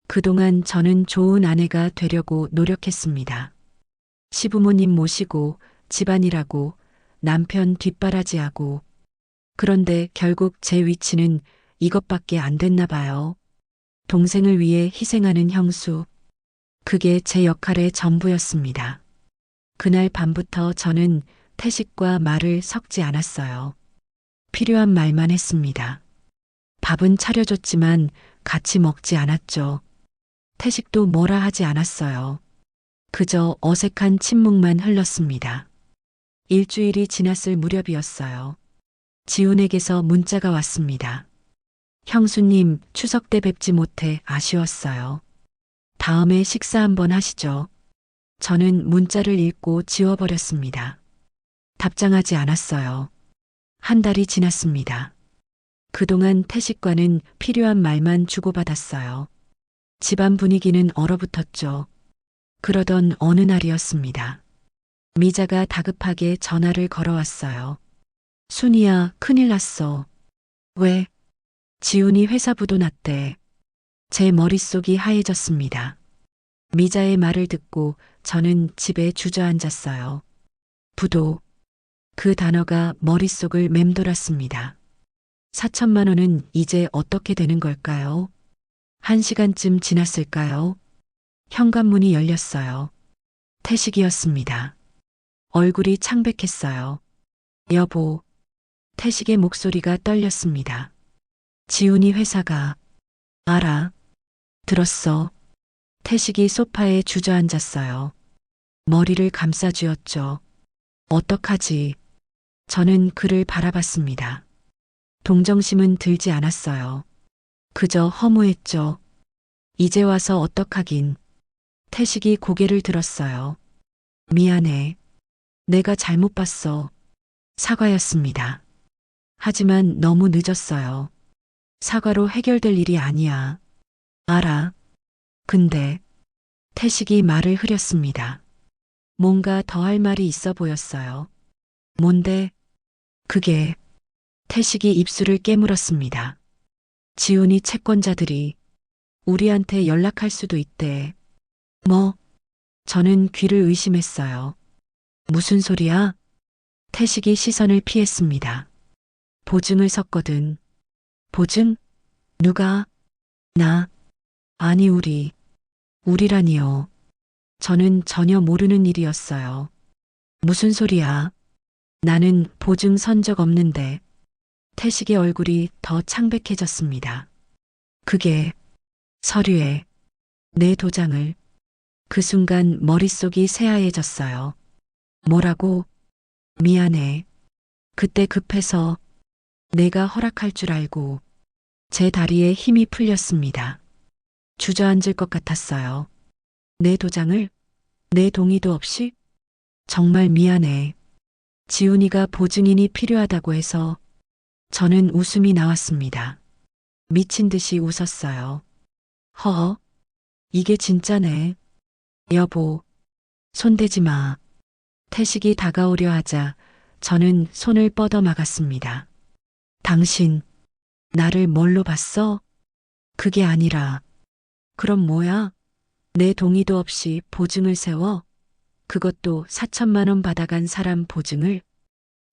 그동안 저는 좋은 아내가 되려고 노력했습니다. 시부모님 모시고 집안일하고 남편 뒷바라지하고. 그런데 결국 제 위치는 이것밖에 안 됐나 봐요. 동생을 위해 희생하는 형수. 그게 제 역할의 전부였습니다. 그날 밤부터 저는 태식과 말을 섞지 않았어요. 필요한 말만 했습니다. 밥은 차려줬지만 같이 먹지 않았죠. 태식도 뭐라 하지 않았어요. 그저 어색한 침묵만 흘렀습니다. 일주일이 지났을 무렵이었어요. 지훈에게서 문자가 왔습니다. 형수님, 추석 때 뵙지 못해 아쉬웠어요. 다음에 식사 한번 하시죠. 저는 문자를 읽고 지워버렸습니다. 답장하지 않았어요. 한 달이 지났습니다. 그동안 태식과는 필요한 말만 주고받았어요. 집안 분위기는 얼어붙었죠. 그러던 어느 날이었습니다. 미자가 다급하게 전화를 걸어왔어요. 순이야, 큰일 났어. 왜? 지훈이 회사 부도 났대. 제 머릿속이 하얘졌습니다. 미자의 말을 듣고 저는 집에 주저앉았어요. 부도. 그 단어가 머릿속을 맴돌았습니다. 4천만 원은 이제 어떻게 되는 걸까요? 1시간쯤 지났을까요? 현관문이 열렸어요. 태식이었습니다. 얼굴이 창백했어요. 여보, 태식의 목소리가 떨렸습니다. 지훈이 회사가. 알아. 들었어. 태식이 소파에 주저앉았어요. 머리를 감싸쥐었죠. 어떡하지? 저는 그를 바라봤습니다. 동정심은 들지 않았어요. 그저 허무했죠. 이제 와서 어떡하긴. 태식이 고개를 들었어요. 미안해. 내가 잘못 봤어. 사과였습니다. 하지만 너무 늦었어요. 사과로 해결될 일이 아니야. 알아. 근데 태식이 말을 흐렸습니다. 뭔가 더 할 말이 있어 보였어요. 뭔데? 그게. 태식이 입술을 깨물었습니다. 지훈이 채권자들이 우리한테 연락할 수도 있대. 뭐? 저는 귀를 의심했어요. 무슨 소리야? 태식이 시선을 피했습니다. 보증을 섰거든. 보증? 누가? 나? 아니 우리라니요. 저는 전혀 모르는 일이었어요. 무슨 소리야? 나는 보증 선 적 없는데. 태식의 얼굴이 더 창백해졌습니다. 그게 서류에 내 도장을. 그 순간 머릿속이 새하얘졌어요. 뭐라고? 미안해. 그때 급해서 내가 허락할 줄 알고. 제 다리에 힘이 풀렸습니다. 주저앉을 것 같았어요. 내 도장을? 내 동의도 없이? 정말 미안해. 지훈이가 보증인이 필요하다고 해서. 저는 웃음이 나왔습니다. 미친 듯이 웃었어요. 허, 이게 진짜네. 여보, 손대지 마. 태식이 다가오려 하자 저는 손을 뻗어 막았습니다. 당신, 나를 뭘로 봤어? 그게 아니라. 그럼 뭐야? 내 동의도 없이 보증을 세워? 그것도 4천만 원 받아간 사람 보증을?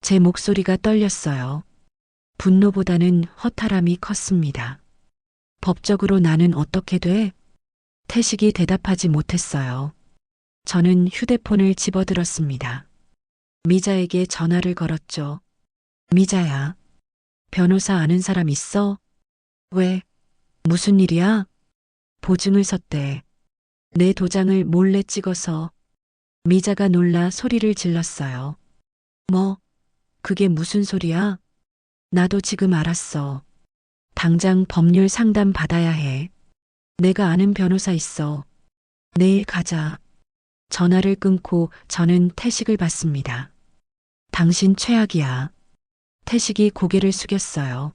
제 목소리가 떨렸어요. 분노보다는 허탈함이 컸습니다. 법적으로 나는 어떻게 돼? 태식이 대답하지 못했어요. 저는 휴대폰을 집어들었습니다. 미자에게 전화를 걸었죠. 미자야, 변호사 아는 사람 있어? 왜? 무슨 일이야? 보증을 섰대. 내 도장을 몰래 찍어서. 미자가 놀라 소리를 질렀어요. 뭐? 그게 무슨 소리야? 나도 지금 알았어. 당장 법률 상담 받아야 해. 내가 아는 변호사 있어. 내일 가자. 전화를 끊고 저는 태식을 봤습니다. 당신 최악이야. 태식이 고개를 숙였어요.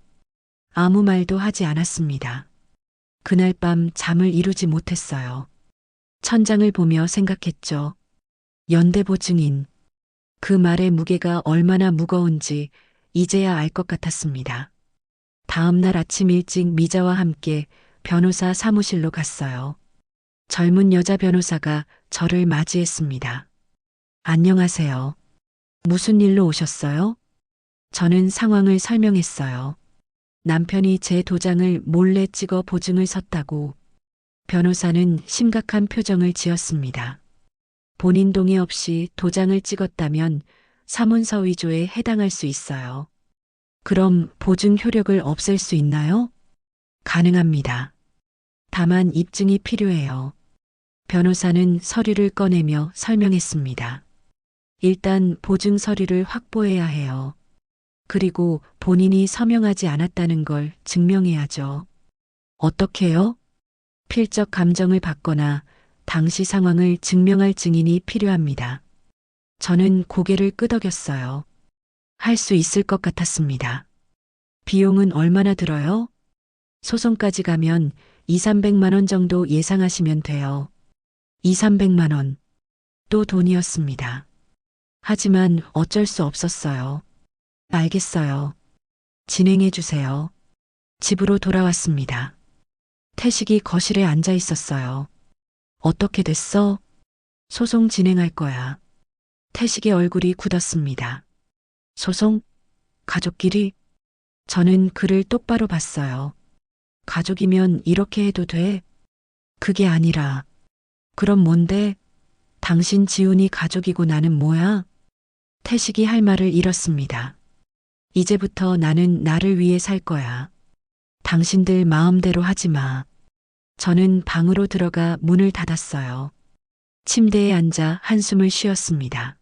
아무 말도 하지 않았습니다. 그날 밤 잠을 이루지 못했어요. 천장을 보며 생각했죠. 연대보증인. 그 말의 무게가 얼마나 무거운지 이제야 알 것 같았습니다. 다음 날 아침 일찍 미자와 함께 변호사 사무실로 갔어요. 젊은 여자 변호사가 저를 맞이했습니다. 안녕하세요. 무슨 일로 오셨어요? 저는 상황을 설명했어요. 남편이 제 도장을 몰래 찍어 보증을 섰다고. 변호사는 심각한 표정을 지었습니다. 본인 동의 없이 도장을 찍었다면 사문서 위조에 해당할 수 있어요. 그럼 보증 효력을 없앨 수 있나요? 가능합니다. 다만 입증이 필요해요. 변호사는 서류를 꺼내며 설명했습니다. 일단 보증 서류를 확보해야 해요. 그리고 본인이 서명하지 않았다는 걸 증명해야죠. 어떻게요? 필적 감정을 받거나 당시 상황을 증명할 증인이 필요합니다. 저는 고개를 끄덕였어요. 할 수 있을 것 같았습니다. 비용은 얼마나 들어요? 소송까지 가면 2, 300만 원 정도 예상하시면 돼요. 2, 300만 원. 또 돈이었습니다. 하지만 어쩔 수 없었어요. 알겠어요. 진행해 주세요. 집으로 돌아왔습니다. 태식이 거실에 앉아 있었어요. 어떻게 됐어? 소송 진행할 거야. 태식의 얼굴이 굳었습니다. 소송? 가족끼리? 저는 그를 똑바로 봤어요. 가족이면 이렇게 해도 돼? 그게 아니라. 그럼 뭔데? 당신 지훈이 가족이고 나는 뭐야? 태식이 할 말을 잃었습니다. 이제부터 나는 나를 위해 살 거야. 당신들 마음대로 하지 마. 저는 방으로 들어가 문을 닫았어요. 침대에 앉아 한숨을 쉬었습니다.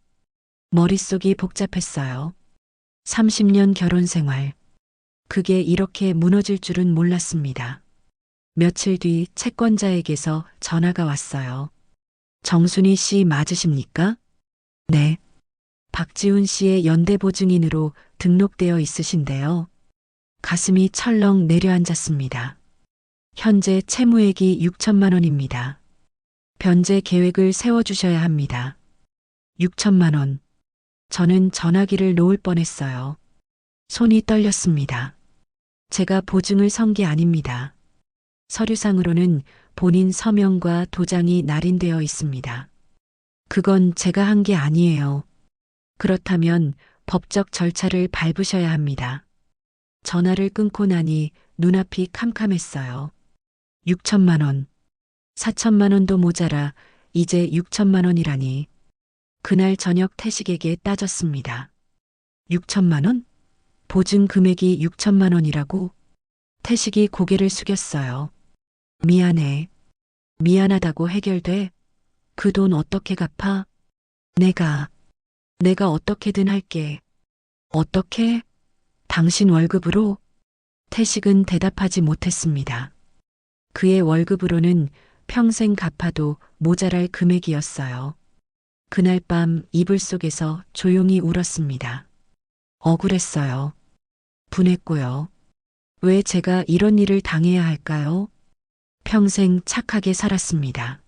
머릿속이 복잡했어요. 30년 결혼 생활. 그게 이렇게 무너질 줄은 몰랐습니다. 며칠 뒤 채권자에게서 전화가 왔어요. 정순희 씨 맞으십니까? 네. 박지훈 씨의 연대보증인으로 등록되어 있으신데요. 가슴이 철렁 내려앉았습니다. 현재 채무액이 6천만 원입니다. 변제 계획을 세워주셔야 합니다. 6천만 원. 저는 전화기를 놓을 뻔했어요. 손이 떨렸습니다. 제가 보증을 선 게 아닙니다. 서류상으로는 본인 서명과 도장이 날인되어 있습니다. 그건 제가 한 게 아니에요. 그렇다면 법적 절차를 밟으셔야 합니다. 전화를 끊고 나니 눈앞이 캄캄했어요. 6천만 원. 4천만 원도 모자라 이제 6천만 원이라니. 그날 저녁 태식에게 따졌습니다. 6천만 원? 보증 금액이 6천만 원이라고? 태식이 고개를 숙였어요. 미안해. 미안하다고 해결돼? 그 돈 어떻게 갚아? 내가 어떻게든 할게. 어떻게? 당신 월급으로? 태식은 대답하지 못했습니다. 그의 월급으로는 평생 갚아도 모자랄 금액이었어요. 그날 밤 이불 속에서 조용히 울었습니다. 억울했어요. 분했고요. 왜 제가 이런 일을 당해야 할까요? 평생 착하게 살았습니다.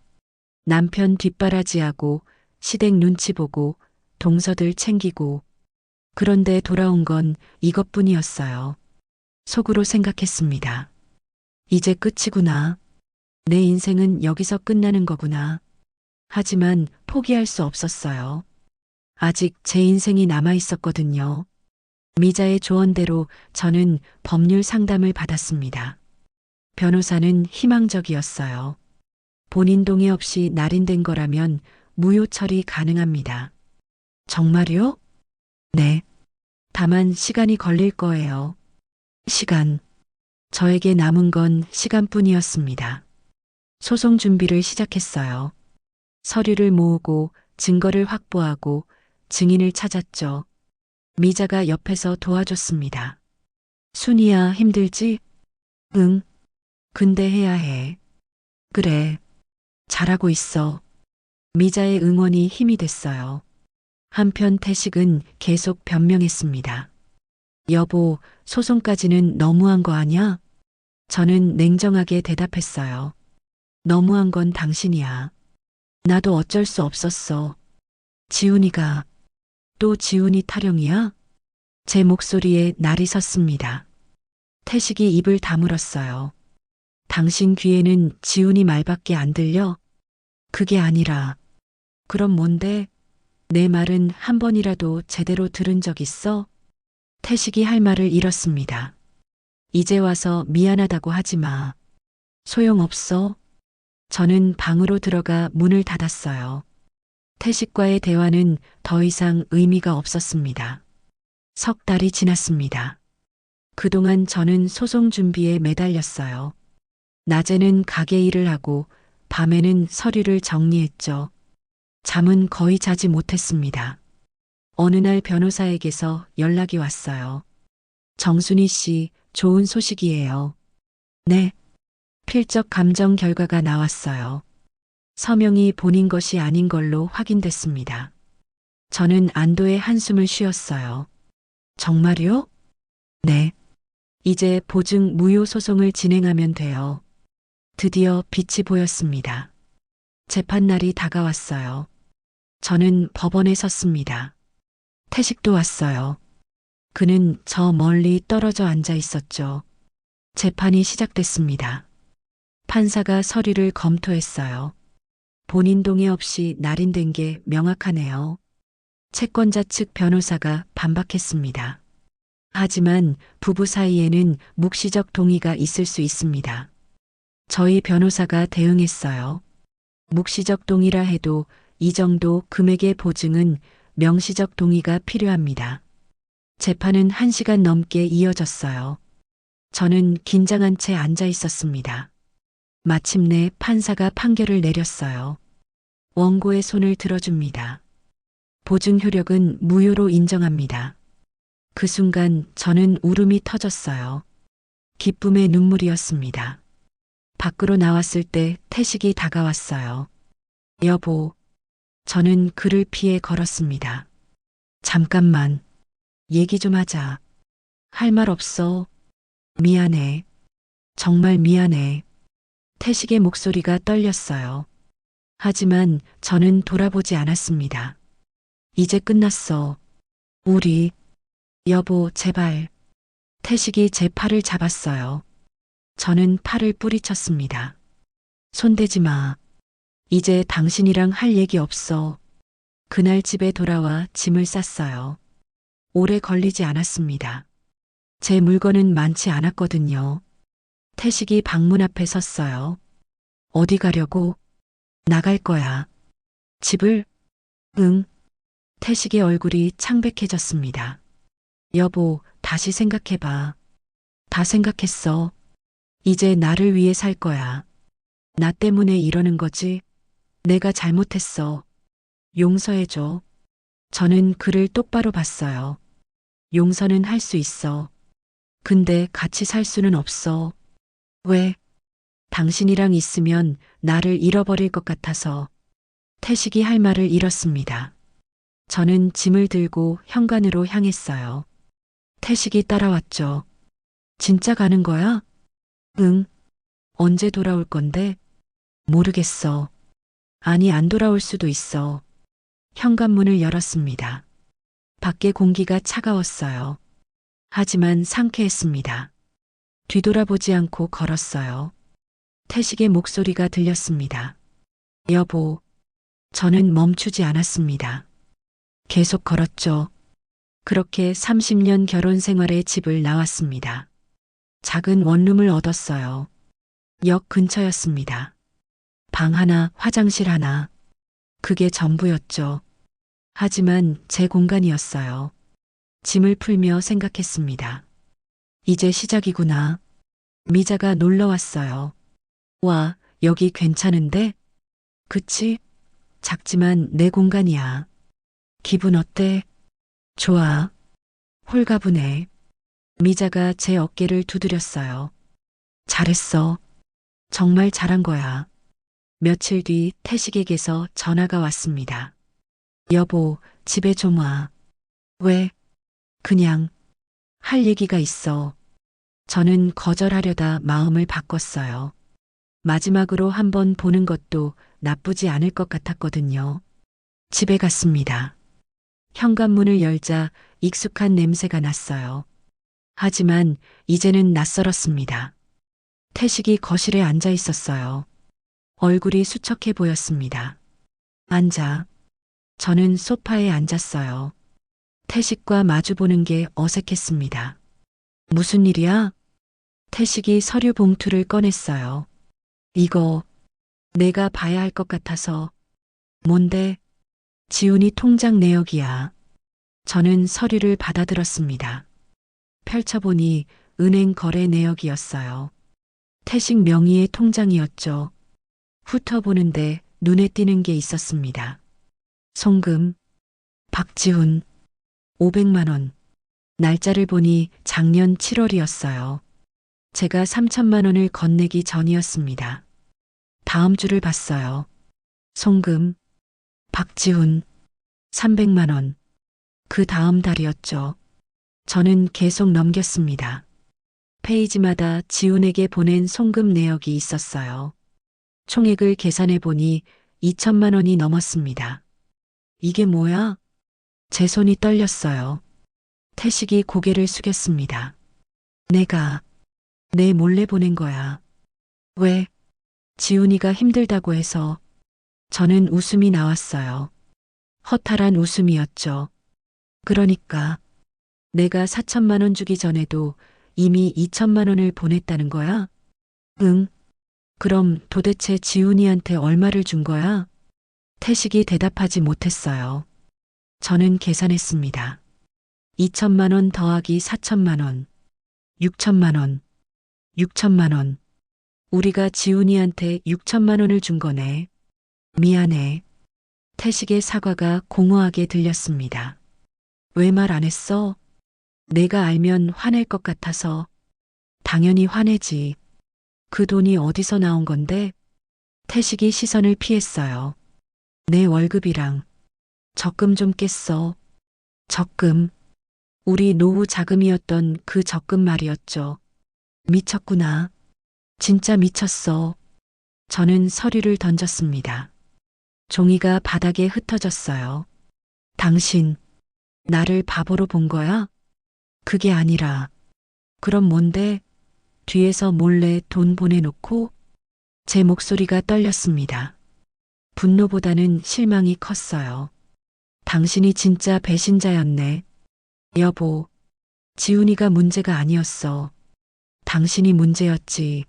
남편 뒷바라지하고 시댁 눈치 보고 동서들 챙기고 그런데 돌아온 건 이것뿐이었어요. 속으로 생각했습니다. 이제 끝이구나. 내 인생은 여기서 끝나는 거구나. 하지만 포기할 수 없었어요. 아직 제 인생이 남아 있었거든요. 미자의 조언대로 저는 법률 상담을 받았습니다. 변호사는 희망적이었어요. 본인 동의 없이 날인된 거라면 무효 처리 가능합니다. 정말요? 네. 다만 시간이 걸릴 거예요. 시간. 저에게 남은 건 시간뿐이었습니다. 소송 준비를 시작했어요. 서류를 모으고 증거를 확보하고 증인을 찾았죠. 미자가 옆에서 도와줬습니다. 순이야, 힘들지? 응. 근데 해야 해. 그래. 잘하고 있어. 미자의 응원이 힘이 됐어요. 한편 태식은 계속 변명했습니다. 여보, 소송까지는 너무한 거 아냐? 저는 냉정하게 대답했어요. 너무한 건 당신이야. 나도 어쩔 수 없었어. 지훈이가, 또 지훈이 타령이야? 제 목소리에 날이 섰습니다. 태식이 입을 다물었어요. 당신 귀에는 지훈이 말밖에 안 들려? 그게 아니라. 그럼 뭔데? 내 말은 한 번이라도 제대로 들은 적 있어? 태식이 할 말을 잃었습니다. 이제 와서 미안하다고 하지 마. 소용없어. 저는 방으로 들어가 문을 닫았어요. 태식과의 대화는 더 이상 의미가 없었습니다. 석 달이 지났습니다. 그동안 저는 소송 준비에 매달렸어요. 낮에는 가게 일을 하고 밤에는 서류를 정리했죠. 잠은 거의 자지 못했습니다. 어느 날 변호사에게서 연락이 왔어요. 정순희 씨, 좋은 소식이에요. 네. 필적 감정 결과가 나왔어요. 서명이 본인 것이 아닌 걸로 확인됐습니다. 저는 안도의 한숨을 쉬었어요. 정말요? 네. 이제 보증 무효 소송을 진행하면 돼요. 드디어 빛이 보였습니다. 재판날이 다가왔어요. 저는 법원에 섰습니다. 태식도 왔어요. 그는 저 멀리 떨어져 앉아 있었죠. 재판이 시작됐습니다. 판사가 서류를 검토했어요. 본인 동의 없이 날인된 게 명확하네요. 채권자 측 변호사가 반박했습니다. 하지만 부부 사이에는 묵시적 동의가 있을 수 있습니다. 저희 변호사가 대응했어요. 묵시적 동의라 해도 이 정도 금액의 보증은 명시적 동의가 필요합니다. 재판은 1시간 넘게 이어졌어요. 저는 긴장한 채 앉아 있었습니다. 마침내 판사가 판결을 내렸어요. 원고의 손을 들어줍니다. 보증 효력은 무효로 인정합니다. 그 순간 저는 울음이 터졌어요. 기쁨의 눈물이었습니다. 밖으로 나왔을 때 태식이 다가왔어요. 여보, 저는 그를 피해 걸었습니다. 잠깐만, 얘기 좀 하자. 할 말 없어. 미안해. 정말 미안해. 태식의 목소리가 떨렸어요. 하지만 저는 돌아보지 않았습니다. 이제 끝났어. 우리, 여보, 제발. 태식이 제 팔을 잡았어요. 저는 팔을 뿌리쳤습니다. 손대지 마. 이제 당신이랑 할 얘기 없어. 그날 집에 돌아와 짐을 쌌어요. 오래 걸리지 않았습니다. 제 물건은 많지 않았거든요. 태식이 방문 앞에 섰어요. 어디 가려고? 나갈 거야. 집을? 응. 태식의 얼굴이 창백해졌습니다. 여보, 다시 생각해봐. 다 생각했어. 이제 나를 위해 살 거야. 나 때문에 이러는 거지? 내가 잘못했어. 용서해줘. 저는 그를 똑바로 봤어요. 용서는 할 수 있어. 근데 같이 살 수는 없어. 왜? 당신이랑 있으면 나를 잃어버릴 것 같아서. 태식이 할 말을 잃었습니다. 저는 짐을 들고 현관으로 향했어요. 태식이 따라왔죠. 진짜 가는 거야? 응. 언제 돌아올 건데? 모르겠어. 아니, 안 돌아올 수도 있어. 현관문을 열었습니다. 밖에 공기가 차가웠어요. 하지만 상쾌했습니다. 뒤돌아보지 않고 걸었어요. 태식의 목소리가 들렸습니다. 여보, 저는 멈추지 않았습니다. 계속 걸었죠. 그렇게 30년 결혼 생활의 집을 나왔습니다. 작은 원룸을 얻었어요. 역 근처였습니다. 방 하나, 화장실 하나. 그게 전부였죠. 하지만 제 공간이었어요. 짐을 풀며 생각했습니다. 이제 시작이구나. 미자가 놀러 왔어요. 와, 여기 괜찮은데? 그치? 작지만 내 공간이야. 기분 어때? 좋아. 홀가분해. 미자가 제 어깨를 두드렸어요. 잘했어. 정말 잘한 거야. 며칠 뒤 태식에게서 전화가 왔습니다. 여보, 집에 좀 와. 왜? 그냥 할 얘기가 있어. 저는 거절하려다 마음을 바꿨어요. 마지막으로 한번 보는 것도 나쁘지 않을 것 같았거든요. 집에 갔습니다. 현관문을 열자 익숙한 냄새가 났어요. 하지만 이제는 낯설었습니다. 태식이 거실에 앉아 있었어요. 얼굴이 수척해 보였습니다. 앉아. 저는 소파에 앉았어요. 태식과 마주보는 게 어색했습니다. 무슨 일이야? 태식이 서류 봉투를 꺼냈어요. 이거 내가 봐야 할 것 같아서. 뭔데? 지훈이 통장 내역이야. 저는 서류를 받아들었습니다. 펼쳐보니 은행 거래 내역이었어요. 태식 명의의 통장이었죠. 훑어보는데 눈에 띄는 게 있었습니다. 송금, 박지훈, 500만 원. 날짜를 보니 작년 7월이었어요. 제가 3천만 원을 건네기 전이었습니다. 다음 주를 봤어요. 송금, 박지훈, 300만 원. 그 다음 달이었죠. 저는 계속 넘겼습니다. 페이지마다 지훈에게 보낸 송금 내역이 있었어요. 총액을 계산해 보니 2천만 원이 넘었습니다. 이게 뭐야? 제 손이 떨렸어요. 태식이 고개를 숙였습니다. 내가 내 몰래 보낸 거야. 왜? 지훈이가 힘들다고 해서. 저는 웃음이 나왔어요. 허탈한 웃음이었죠. 그러니까 내가 4천만 원 주기 전에도 이미 2천만 원을 보냈다는 거야? 응. 그럼 도대체 지훈이한테 얼마를 준 거야? 태식이 대답하지 못했어요. 저는 계산했습니다. 2천만 원 더하기 4천만 원, 6천만 원, 6천만 원. 우리가 지훈이한테 6천만 원을 준 거네. 미안해. 태식의 사과가 공허하게 들렸습니다. 왜 말 안 했어? 내가 알면 화낼 것 같아서. 당연히 화내지. 그 돈이 어디서 나온 건데? 태식이 시선을 피했어요. 내 월급이랑 적금 좀 깼어. 적금. 우리 노후 자금이었던 그 적금 말이었죠. 미쳤구나. 진짜 미쳤어. 저는 서류를 던졌습니다. 종이가 바닥에 흩어졌어요. 당신, 나를 바보로 본 거야? 그게 아니라, 그럼 뭔데? 뒤에서 몰래 돈 보내놓고? 제 목소리가 떨렸습니다. 분노보다는 실망이 컸어요. 당신이 진짜 배신자였네. 여보, 지훈이가 문제가 아니었어. 당신이 문제였지.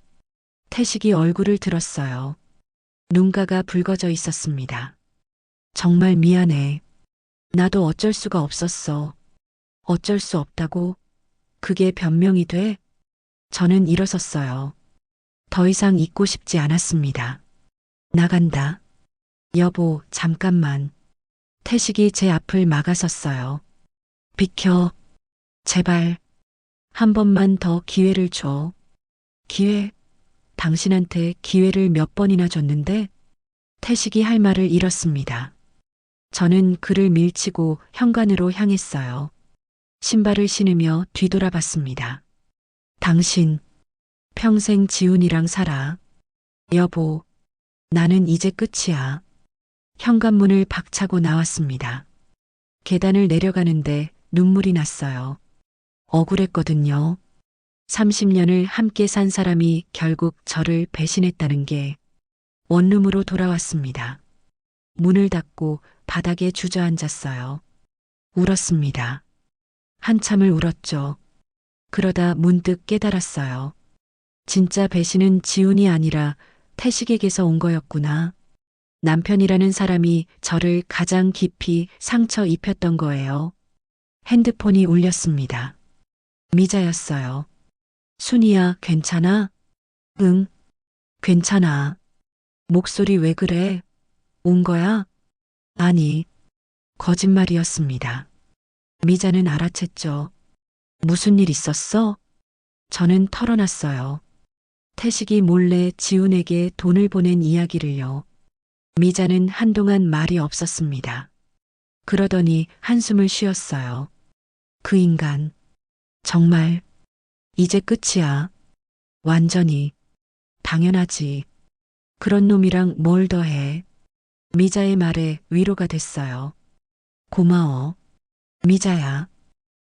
태식이 얼굴을 들었어요. 눈가가 붉어져 있었습니다. 정말 미안해. 나도 어쩔 수가 없었어. 어쩔 수 없다고? 그게 변명이 돼? 저는 일어섰어요. 더 이상 있고 싶지 않았습니다. 나간다. 여보, 잠깐만. 태식이 제 앞을 막아섰어요. 비켜. 제발. 한 번만 더 기회를 줘. 기회? 당신한테 기회를 몇 번이나 줬는데? 태식이 할 말을 잃었습니다. 저는 그를 밀치고 현관으로 향했어요. 신발을 신으며 뒤돌아봤습니다. 당신, 평생 지훈이랑 살아. 여보, 나는 이제 끝이야. 현관문을 박차고 나왔습니다. 계단을 내려가는데 눈물이 났어요. 억울했거든요. 30년을 함께 산 사람이 결국 저를 배신했다는 게 원룸으로 돌아왔습니다. 문을 닫고 바닥에 주저앉았어요. 울었습니다. 한참을 울었죠. 그러다 문득 깨달았어요. 진짜 배신은 지훈이 아니라 태식에게서 온 거였구나. 남편이라는 사람이 저를 가장 깊이 상처 입혔던 거예요. 핸드폰이 울렸습니다. 미자였어요. 순이야, 괜찮아? 응, 괜찮아. 목소리 왜 그래? 온 거야? 아니, 거짓말이었습니다. 미자는 알아챘죠. 무슨 일 있었어? 저는 털어놨어요. 태식이 몰래 지훈에게 돈을 보낸 이야기를요. 미자는 한동안 말이 없었습니다. 그러더니 한숨을 쉬었어요. 그 인간, 정말, 이제 끝이야. 완전히, 당연하지. 그런 놈이랑 뭘 더 해. 미자의 말에 위로가 됐어요. 고마워. 미자야.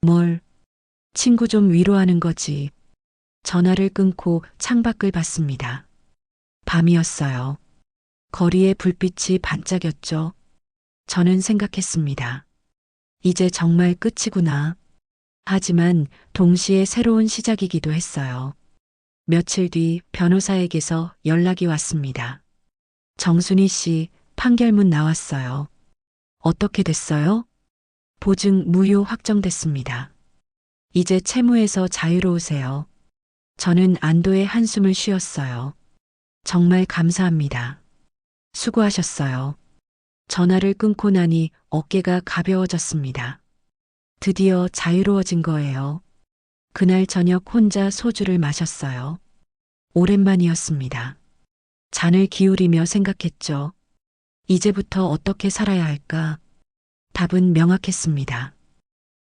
뭘, 친구 좀 위로하는 거지. 전화를 끊고 창밖을 봤습니다. 밤이었어요. 거리에 불빛이 반짝였죠. 저는 생각했습니다. 이제 정말 끝이구나. 하지만 동시에 새로운 시작이기도 했어요. 며칠 뒤 변호사에게서 연락이 왔습니다. 정순희 씨, 판결문 나왔어요. 어떻게 됐어요? 보증 무효 확정됐습니다. 이제 채무에서 자유로우세요. 저는 안도의 한숨을 쉬었어요. 정말 감사합니다. 수고하셨어요. 전화를 끊고 나니 어깨가 가벼워졌습니다. 드디어 자유로워진 거예요. 그날 저녁 혼자 소주를 마셨어요. 오랜만이었습니다. 잔을 기울이며 생각했죠. 이제부터 어떻게 살아야 할까? 답은 명확했습니다.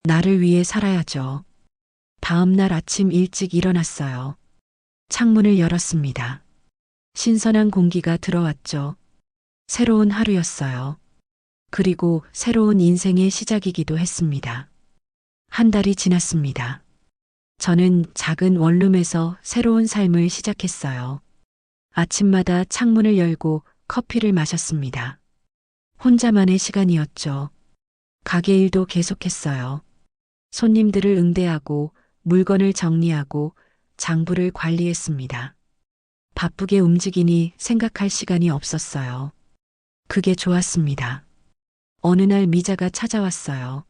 나를 위해 살아야죠. 다음 날 아침 일찍 일어났어요. 창문을 열었습니다. 신선한 공기가 들어왔죠. 새로운 하루였어요. 그리고 새로운 인생의 시작이기도 했습니다. 한 달이 지났습니다. 저는 작은 원룸에서 새로운 삶을 시작했어요. 아침마다 창문을 열고 커피를 마셨습니다. 혼자만의 시간이었죠. 가게 일도 계속했어요. 손님들을 응대하고 물건을 정리하고 장부를 관리했습니다. 바쁘게 움직이니 생각할 시간이 없었어요. 그게 좋았습니다. 어느 날 미자가 찾아왔어요.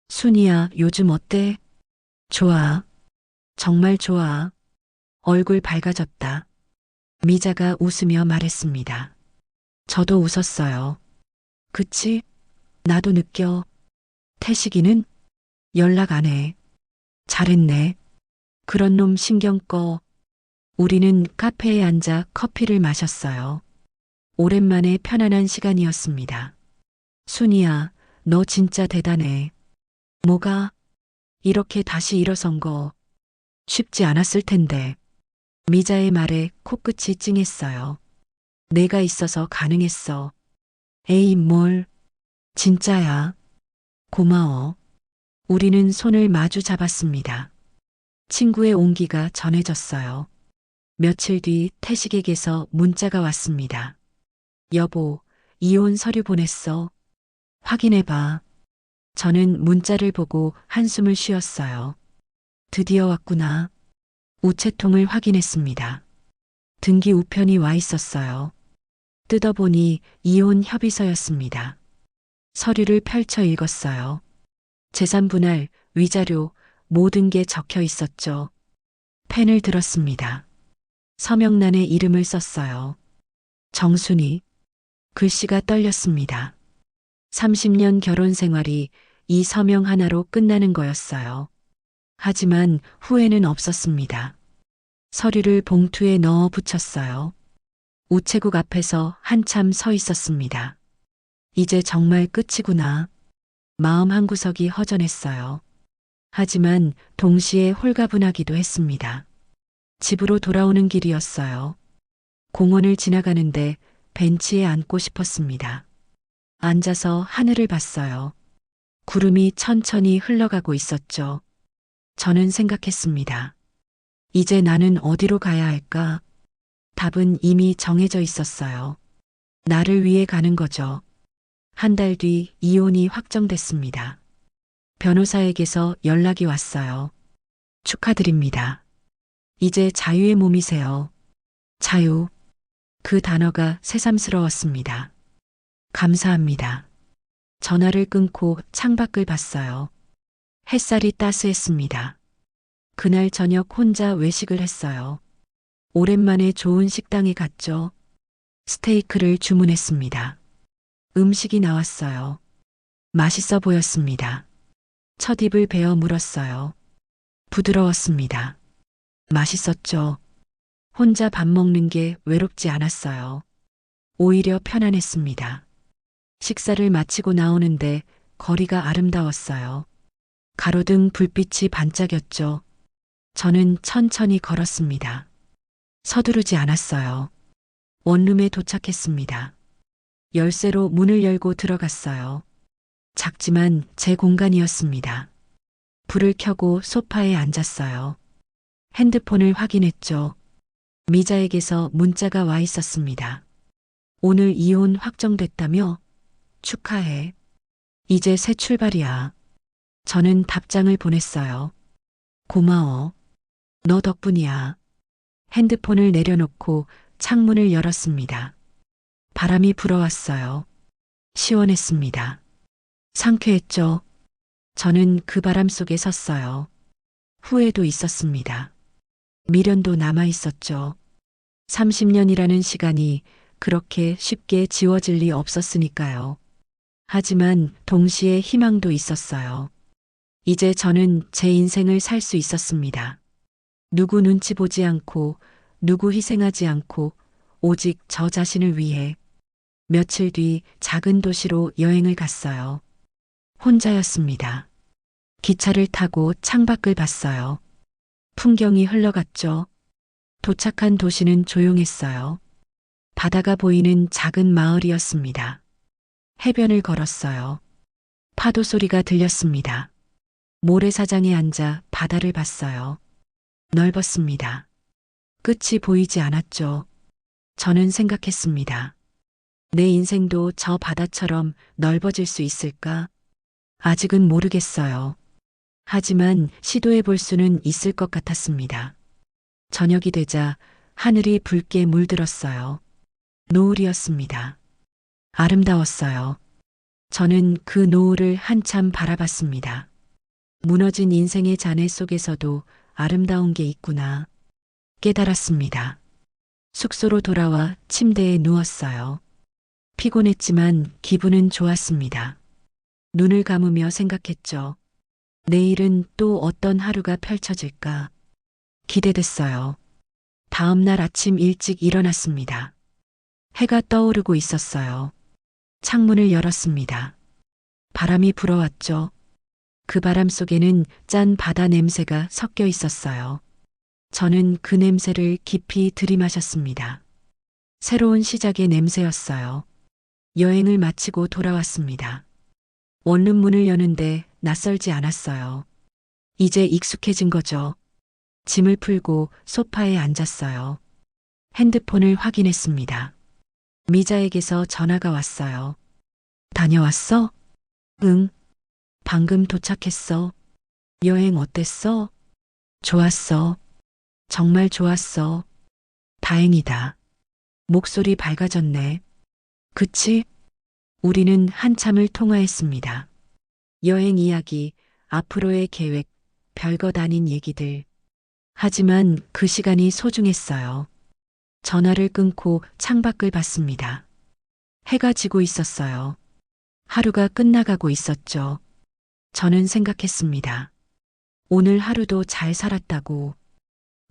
순이야, 요즘 어때? 좋아. 정말 좋아. 얼굴 밝아졌다. 미자가 웃으며 말했습니다. 저도 웃었어요. 그치? 나도 느껴. 태식이는 연락 안 해. 잘했네. 그런 놈 신경 꺼. 우리는 카페에 앉아 커피를 마셨어요. 오랜만에 편안한 시간이었습니다. 순이야, 너 진짜 대단해. 뭐가? 이렇게 다시 일어선 거 쉽지 않았을 텐데. 미자의 말에 코끝이 찡했어요. 내가 있어서 가능했어. 에이, 뭘. 진짜야. 고마워. 우리는 손을 마주 잡았습니다. 친구의 온기가 전해졌어요. 며칠 뒤 태식에게서 문자가 왔습니다. 여보, 이혼 서류 보냈어. 확인해봐. 저는 문자를 보고 한숨을 쉬었어요. 드디어 왔구나. 우체통을 확인했습니다. 등기 우편이 와 있었어요. 뜯어보니 이혼 협의서였습니다. 서류를 펼쳐 읽었어요. 재산 분할, 위자료, 모든 게 적혀 있었죠. 펜을 들었습니다. 서명란에 이름을 썼어요. 정순이. 글씨가 떨렸습니다. 30년 결혼 생활이 이 서명 하나로 끝나는 거였어요. 하지만 후회는 없었습니다. 서류를 봉투에 넣어 붙였어요. 우체국 앞에서 한참 서 있었습니다. 이제 정말 끝이구나. 마음 한구석이 허전했어요. 하지만 동시에 홀가분하기도 했습니다. 집으로 돌아오는 길이었어요. 공원을 지나가는데 벤치에 앉고 싶었습니다. 앉아서 하늘을 봤어요. 구름이 천천히 흘러가고 있었죠. 저는 생각했습니다. 이제 나는 어디로 가야 할까? 답은 이미 정해져 있었어요. 나를 위해 가는 거죠. 한 달 뒤 이혼이 확정됐습니다. 변호사에게서 연락이 왔어요. 축하드립니다. 이제 자유의 몸이세요. 자유. 그 단어가 새삼스러웠습니다. 감사합니다. 전화를 끊고 창밖을 봤어요. 햇살이 따스했습니다. 그날 저녁 혼자 외식을 했어요. 오랜만에 좋은 식당에 갔죠. 스테이크를 주문했습니다. 음식이 나왔어요. 맛있어 보였습니다. 첫 입을 베어 물었어요. 부드러웠습니다. 맛있었죠. 혼자 밥 먹는 게 외롭지 않았어요. 오히려 편안했습니다. 식사를 마치고 나오는데 거리가 아름다웠어요. 가로등 불빛이 반짝였죠. 저는 천천히 걸었습니다. 서두르지 않았어요. 원룸에 도착했습니다. 열쇠로 문을 열고 들어갔어요. 작지만 제 공간이었습니다. 불을 켜고 소파에 앉았어요. 핸드폰을 확인했죠. 미자에게서 문자가 와 있었습니다. 오늘 이혼 확정됐다며? 축하해. 이제 새 출발이야. 저는 답장을 보냈어요. 고마워. 너 덕분이야. 핸드폰을 내려놓고 창문을 열었습니다. 바람이 불어왔어요. 시원했습니다. 상쾌했죠. 저는 그 바람 속에 섰어요. 후회도 있었습니다. 미련도 남아 있었죠. 30년이라는 시간이 그렇게 쉽게 지워질 리 없었으니까요. 하지만 동시에 희망도 있었어요. 이제 저는 제 인생을 살 수 있었습니다. 누구 눈치 보지 않고, 누구 희생하지 않고, 오직 저 자신을 위해. 며칠 뒤 작은 도시로 여행을 갔어요. 혼자였습니다. 기차를 타고 창밖을 봤어요. 풍경이 흘러갔죠. 도착한 도시는 조용했어요. 바다가 보이는 작은 마을이었습니다. 해변을 걸었어요. 파도 소리가 들렸습니다. 모래사장에 앉아 바다를 봤어요. 넓었습니다. 끝이 보이지 않았죠. 저는 생각했습니다. 내 인생도 저 바다처럼 넓어질 수 있을까? 아직은 모르겠어요. 하지만 시도해 볼 수는 있을 것 같았습니다. 저녁이 되자 하늘이 붉게 물들었어요. 노을이었습니다. 아름다웠어요. 저는 그 노을을 한참 바라봤습니다. 무너진 인생의 잔해 속에서도 아름다운 게 있구나 깨달았습니다. 숙소로 돌아와 침대에 누웠어요. 피곤했지만 기분은 좋았습니다. 눈을 감으며 생각했죠. 내일은 또 어떤 하루가 펼쳐질까 기대됐어요. 다음 날 아침 일찍 일어났습니다. 해가 떠오르고 있었어요. 창문을 열었습니다. 바람이 불어왔죠. 그 바람 속에는 짠 바다 냄새가 섞여 있었어요. 저는 그 냄새를 깊이 들이마셨습니다. 새로운 시작의 냄새였어요. 여행을 마치고 돌아왔습니다. 원룸문을 여는데 낯설지 않았어요. 이제 익숙해진 거죠. 짐을 풀고 소파에 앉았어요. 핸드폰을 확인했습니다. 미자에게서 전화가 왔어요. 다녀왔어? 응. 방금 도착했어. 여행 어땠어? 좋았어. 정말 좋았어. 다행이다. 목소리 밝아졌네. 그치? 우리는 한참을 통화했습니다. 여행 이야기, 앞으로의 계획, 별것 아닌 얘기들. 하지만 그 시간이 소중했어요. 전화를 끊고 창밖을 봤습니다. 해가 지고 있었어요. 하루가 끝나가고 있었죠. 저는 생각했습니다. 오늘 하루도 잘 살았다고.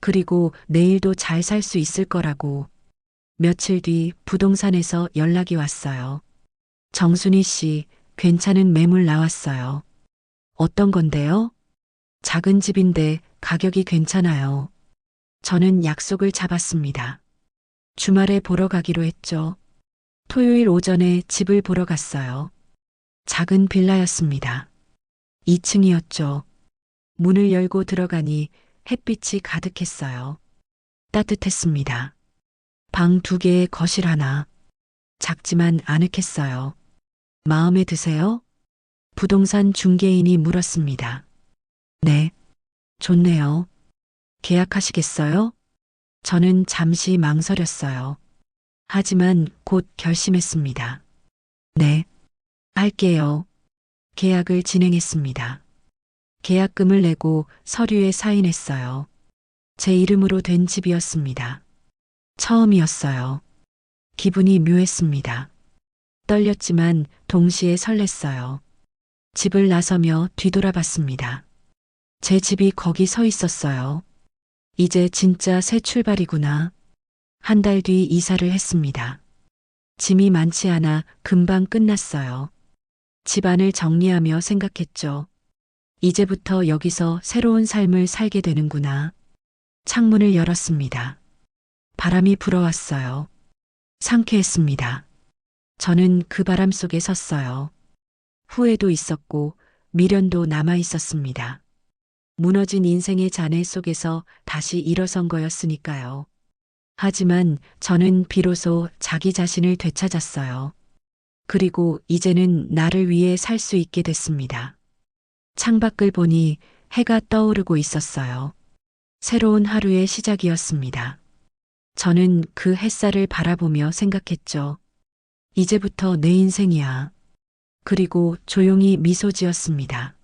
그리고 내일도 잘 살 수 있을 거라고. 며칠 뒤 부동산에서 연락이 왔어요. 정순희 씨, 괜찮은 매물 나왔어요. 어떤 건데요? 작은 집인데 가격이 괜찮아요. 저는 약속을 잡았습니다. 주말에 보러 가기로 했죠. 토요일 오전에 집을 보러 갔어요. 작은 빌라였습니다. 2층이었죠. 문을 열고 들어가니 햇빛이 가득했어요. 따뜻했습니다. 방 2개에 거실 하나. 작지만 아늑했어요. 마음에 드세요? 부동산 중개인이 물었습니다. 네. 좋네요. 계약하시겠어요? 저는 잠시 망설였어요. 하지만 곧 결심했습니다. 네. 할게요. 계약을 진행했습니다. 계약금을 내고 서류에 사인했어요. 제 이름으로 된 집이었습니다. 처음이었어요. 기분이 묘했습니다. 떨렸지만 동시에 설렜어요. 집을 나서며 뒤돌아봤습니다. 제 집이 거기 서 있었어요. 이제 진짜 새 출발이구나. 한 달 뒤 이사를 했습니다. 짐이 많지 않아 금방 끝났어요. 집안을 정리하며 생각했죠. 이제부터 여기서 새로운 삶을 살게 되는구나. 창문을 열었습니다. 바람이 불어왔어요. 상쾌했습니다. 저는 그 바람 속에 섰어요. 후회도 있었고 미련도 남아 있었습니다. 무너진 인생의 잔해 속에서 다시 일어선 거였으니까요. 하지만 저는 비로소 자기 자신을 되찾았어요. 그리고 이제는 나를 위해 살 수 있게 됐습니다. 창밖을 보니 해가 떠오르고 있었어요. 새로운 하루의 시작이었습니다. 저는 그 햇살을 바라보며 생각했죠. 이제부터 내 인생이야. 그리고 조용히 미소 지었습니다.